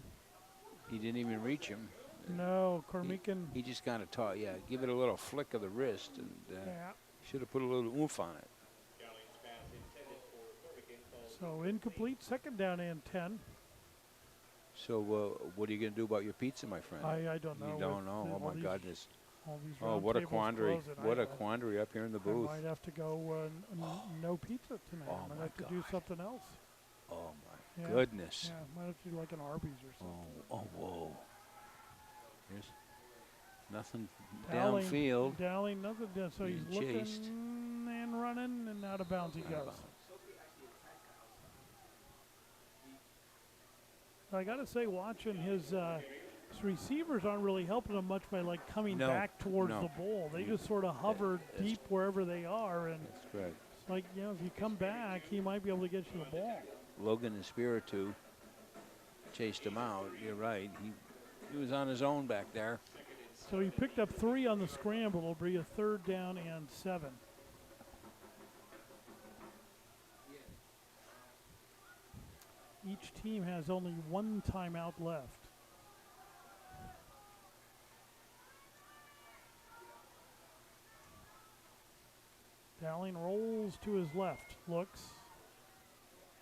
He didn't even reach him. No, Cormican. He just kind of taught, yeah, give it a little flick of the wrist, and Yeah. should have put a little oomph on it. Dowling's pass intended for Cormican falls So incomplete, second down and 10. So what are you going to do about your pizza, my friend? I don't know. You don't know? With Oh, all my these- goodness. all these Oh, round what a tables quandary. closing. What I a quandary up here in the booth. might have to go no pizza tonight. Oh, I might my have to do God. something else. Oh, my Yeah. goodness. Yeah, might have to do like an Arby's or something. Oh, whoa. There's nothing Dowling- downfield. Dowling, nothing done. So he's Being looking chased. and running, and out of bounds he Out of goes. bounds. I got to say, watching his receivers aren't really helping him much by like coming No, back towards no. the bowl. They just sort of hover that's- deep wherever they are, and That's correct. it's like, you know, if you come back, he might be able to get you the ball. Logan and Spiritu chased him out. You're right. He was on his own back there. So he picked up 3 on the scramble. It'll be a third down and 7. Each team has only 1 timeout left. Dowling rolls to his left, looks,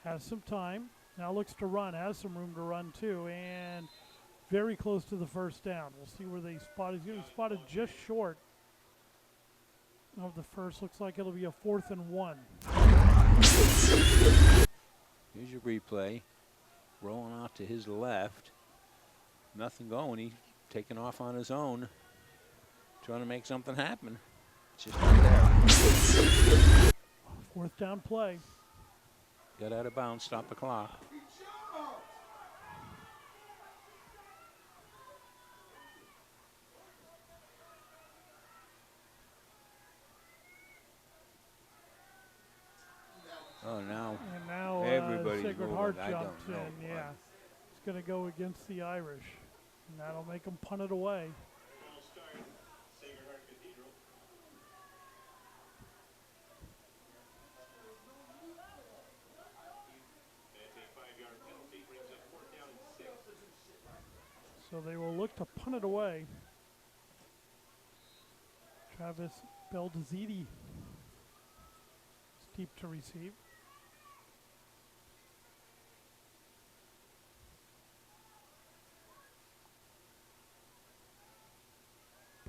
has some time, now looks to run, has some room to run too, and very close to the first down. We'll see where they spot. He's going to be spotted just short of the first. Looks like it'll be a 4th and 1. Here's your replay. Rolling out to his left. Nothing going. He's taking off on his own. Trying to make something happen. It's just not there. 4th down play. Got out of bounds. Stop the clock. Oh, now And now everybody's Sacred moving. Heart I don't jumps know. in. Yeah, it's going to go against the Irish, and that'll make them punt it away. False start. Sacred Heart Cathedral. That's a 5-yard penalty. Brings up 4th down and 6. So they will look to punt it away. Travis Beldzidi steep to receive.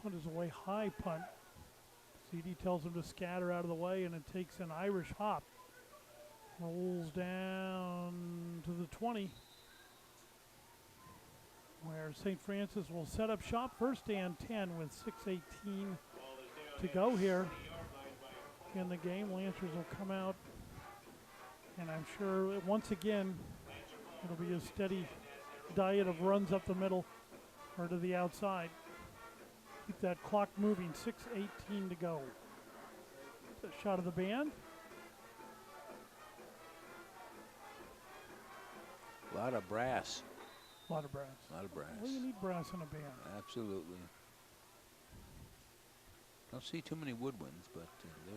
Punt is away, high punt. CD tells him to scatter out of the way, and it takes an Irish hop. Rolls down to the 20, where St. Francis will set up shop. First and 10 with 6:18 to go here in the game. Lancers will come out, and I'm sure once again it'll be a steady diet of runs up the middle or to the outside. Keep that clock moving. 6:18 to go. A shot of the band. A lot of brass. A lot of brass. A lot of brass. Well, you need brass in a band. Absolutely. Don't see too many woodwinds, but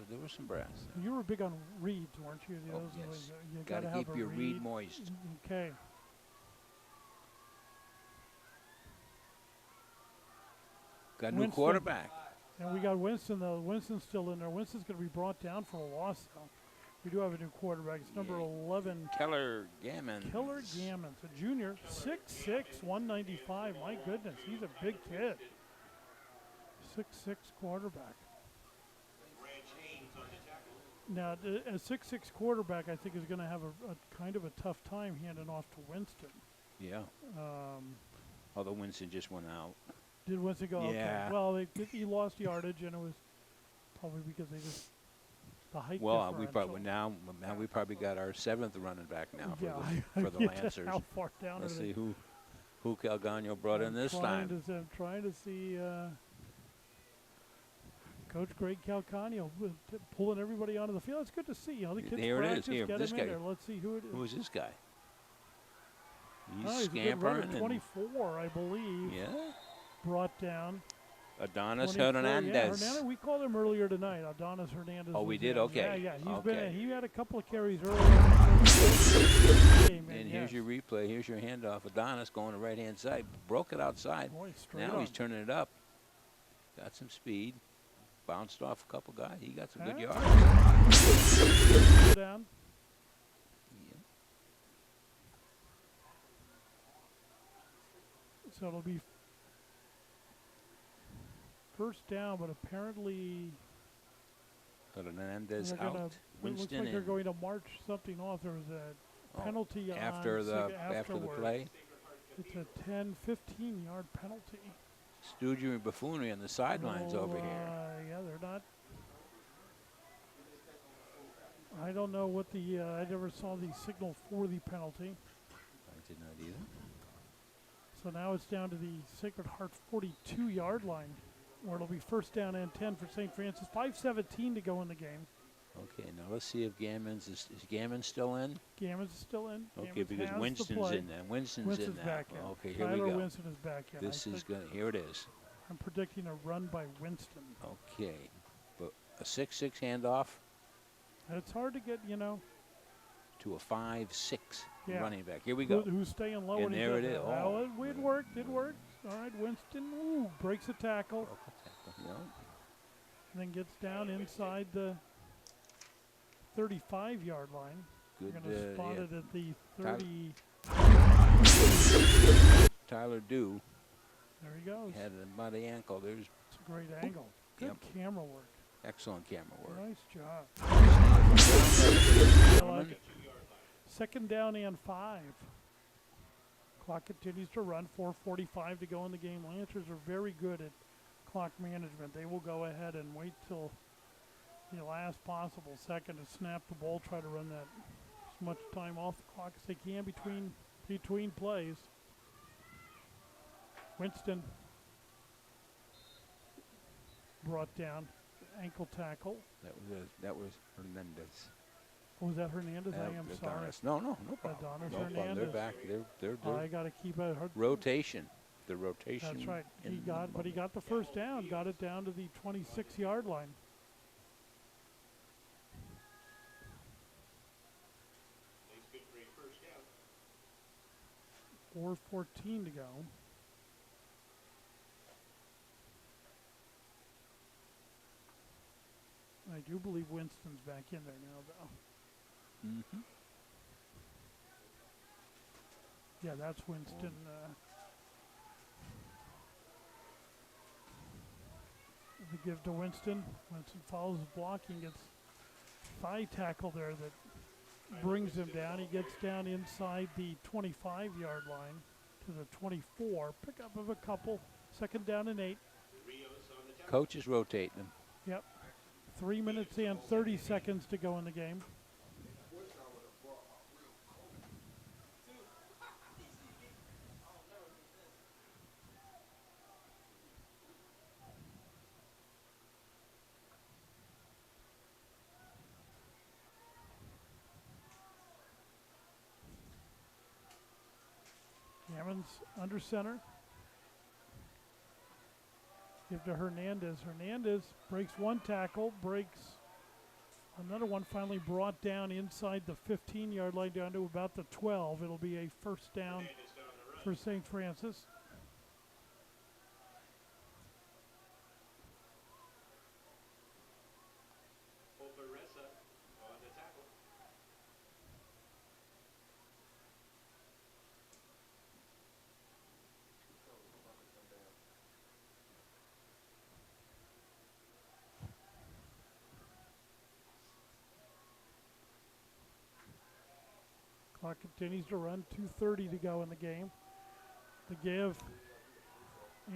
there was some brass there. You were big on reeds, weren't you? Oh, Those are yes. you Got to gotta keep have a your reed moist. Okay. Got a new Winston. quarterback. And we got Winston, though. Winston's still in there. Winston's going to be brought down for a loss, though. We do have a new quarterback. It's number 11, Keller Gammon. Killer Gammons, a junior, 6'6", 195. My goodness, he's a big kid. 6'6" quarterback. Ranch Haynes on the tackle. Now, a 6'6" quarterback, I think, is going to have a kind of a tough time handing off to Winston. Yeah. Although Winston just went out. Did Winston go? Yeah. Okay. Well, he lost yardage, and it was probably because they just the height Well, we differential. probably now we probably got our 7th running back now for Yeah, for the yeah, Lancers. How far down Let's are see they? who Calgano brought in this time. I'm trying to see Coach Greg Calcagno pulling everybody onto the field. It's good to see. You know, the kids Here it is. practice, Here, get this them in guy. there. Let's see who it is. Who is this guy? Oh, He's he's a good runner, scampering. 24, I believe. Yeah. Brought down. Adonis 24, Hernandez. Yeah, Hernandez. We called him earlier tonight. Adonis Hernandez. Oh, we was did? in. Okay. Yeah. He's Okay. he had a couple of carries earlier in the first game. And yes. here's your replay. Here's your handoff. Adonis going to right-hand side. Broke it outside. Boy, straight Now on. he's turning it up. Got some speed. Bounced off a couple guys. He got some good yards. Go down. Yeah. So it'll be first down, but apparently Hernandez they're gonna, out. it looks Winston like they're in. going to march something off. There was a penalty after on after the afterward. play. It's a 10, 15-yard penalty. Stoogery and buffoonery on the sidelines No, over here. Yeah, they're not. I don't know what the. I never saw the signal for the penalty. I did not either. So now it's down to the Sacred Heart 42-yard line, where it'll be first down and 10 for St. Francis. 5:17 to go in the game. Okay, now let's see if Gammons is Gammon still in? Gammons is still in. Okay, Gammons because has the Winston's play. in there. Winston's in Winston's there. back in. Okay, here Tyler we go. Winston is back in. This is good. Here it is. I'm predicting a run by Winston. Okay, but a 6-6 handoff And it's hard to get, to a 5-6 Yeah. running back. Here we go. who's staying low. And he's there in it is. Well, Oh, it worked. It worked. All right, Winston breaks a tackle Broke a tackle, yeah. and then gets down inside the 35-yard line. Good. We're going to spot yeah. it at the 30. Tyler Dew There he goes. had it by the ankle. There's It's a great angle. Good Yep. camera work. excellent camera work. Nice job. I like it. Second down and 5. Clock continues to run. 4:45 to go in the game. Lancers are very good at clock management. They will go ahead and wait till the last possible second to snap the ball, try to run that as much time off the clock as they can between plays. Winston brought down, ankle tackle. That was Hernandez. Oh, was that Hernandez? I am sorry. Adonis. No problem. Adonis No problem. They're Hernandez. back. They're I got to keep a rotation. The rotation. That's right. in He the got the first down. Got it down to the 26-yard line. Nice, good for a first down. 4:14 to go. I do believe Winston's back in there now, though. Mm-hmm. Yeah, that's Winston. The give to Winston. Winston follows his blocking, gets thigh tackle there that brings him down. He gets down inside the 25-yard line to the 24. Pickup of a couple. Second down and 8. Coach is rotating them. Yep. 3 minutes and 30 seconds to go in the game. Gammons under center. Give to Hernandez. Hernandez breaks one tackle, breaks another one, finally brought down inside the 15-yard line down to about the 12. It'll be a first down for St. Francis. Operesa on the tackle. Clock continues to run. 2:30 to go in the game. The give.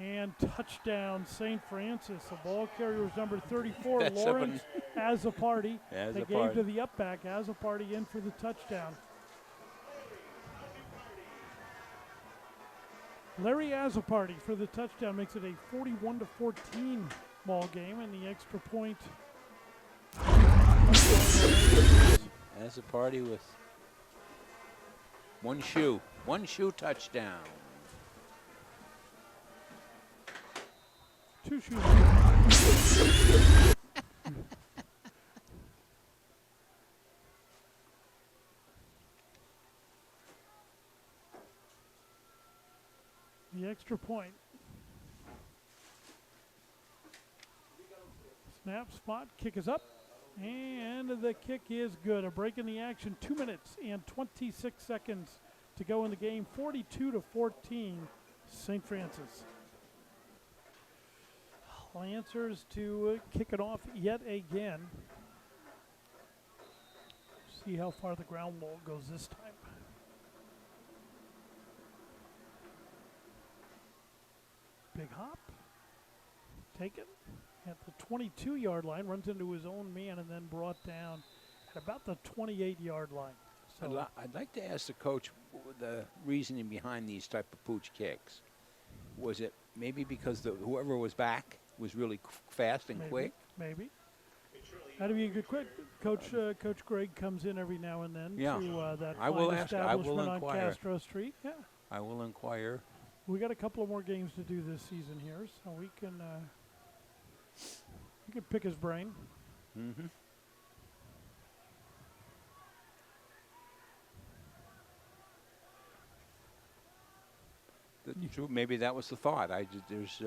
And touchdown, St. Francis. The ball carrier was number 34, That's Lawrence Azaparty. They gave to Azaparty. the up back. Azaparty in for the touchdown. Larry Azaparty for the touchdown makes it a 41-14 ball game, and the extra point. As a party with one shoe touchdown. Two shoes. The extra point. Snap, spot, kick is up. And the kick is good. A break in the action. 2 minutes and 26 seconds to go in the game. 42-14, St. Francis. Lancers to kick it off yet again. See how far the ground ball goes this time. Big hop. Taken at the 22-yard line. Runs into his own man and then brought down at about the 28-yard line. So I'd like to ask the coach the reasoning behind these type of pooch kicks. Was it maybe because whoever was back was really fast and quick? Maybe. That'd be a good quick. Coach Greg comes in every now and then to that establishment on Castro Street. Yeah. I will inquire. We got a couple of more games to do this season here, so we can pick his brain. Mm-hmm. Maybe that was the thought. There's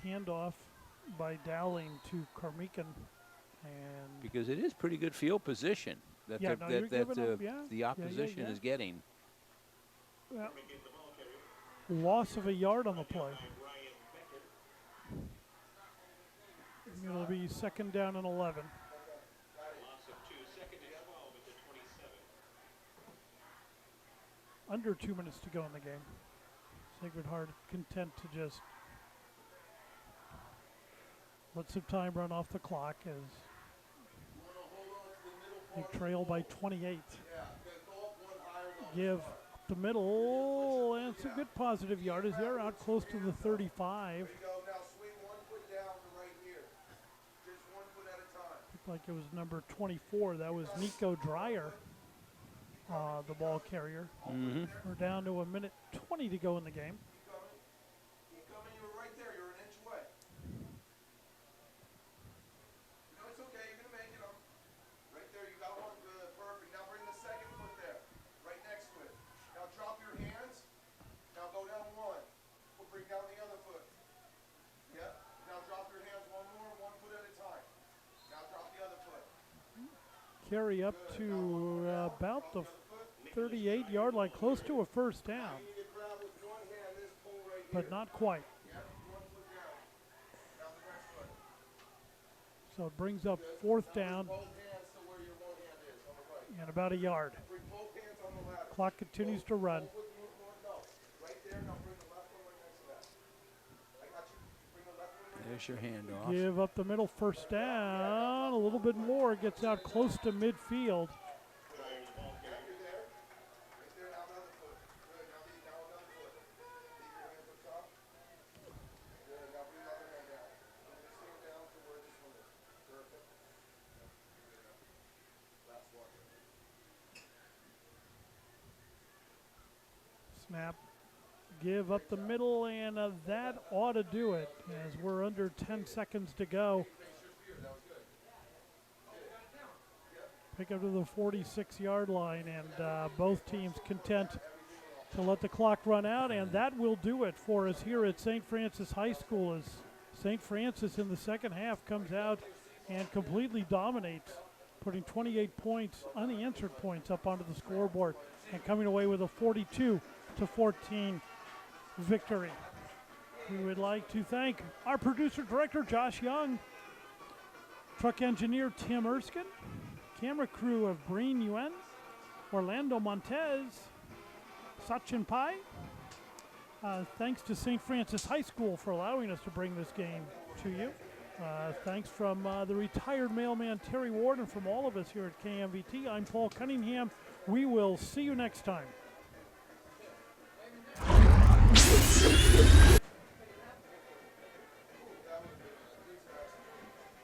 handoff by Dowling to Carmican, and because it is pretty good field position that the opposition is getting. Yeah. Loss of a yard on the play. It'll be second down and 11. Loss of 2, second and 12 at the 27. Under 2 minutes to go in the game. Sacred Heart content to just let some time run off the clock as they trail by 28. Give the middle and some good positive yardage there, out close to the 35. Looked like it was number 24. That was Nico Dreyer, the ball carrier. Mm-hmm. We're down to 1:20 to go in the game. Keep coming, you were right there, you're an inch away. No, it's okay, you're gonna make it. Right there, you got one, perfect. Now bring the second foot there, right next to it. Now drop your hands, now go down one. We'll bring down the other foot. Yep, now drop your hands one more, 1 foot at a time. Now drop the other foot. Carry up to about the 38-yard line, close to a first down, but not quite. So it brings up fourth down and about a yard. Clock continues to run. There's your handoff. Give up the middle, first down. A little bit more, gets out close to midfield. Snap. Give up the middle, and that ought to do it as we're under 10 seconds to go. Pick up to the 46-yard line, and both teams content to let the clock run out, and that will do it for us here at St. Francis High School as St. Francis in the second half comes out and completely dominates, putting 28 points, unanswered points, up onto the scoreboard and coming away with a 42-14 victory. We would like to thank our producer-director, Josh Young, truck engineer, Tim Erskine, camera crew of Breen Yuen, Orlando Montez, Sachin Pai. Thanks to St. Francis High School for allowing us to bring this game to you. Thanks from the retired mailman, Terry Ward, and from all of us here at KMVT. I'm Paul Cunningham. We will see you next time.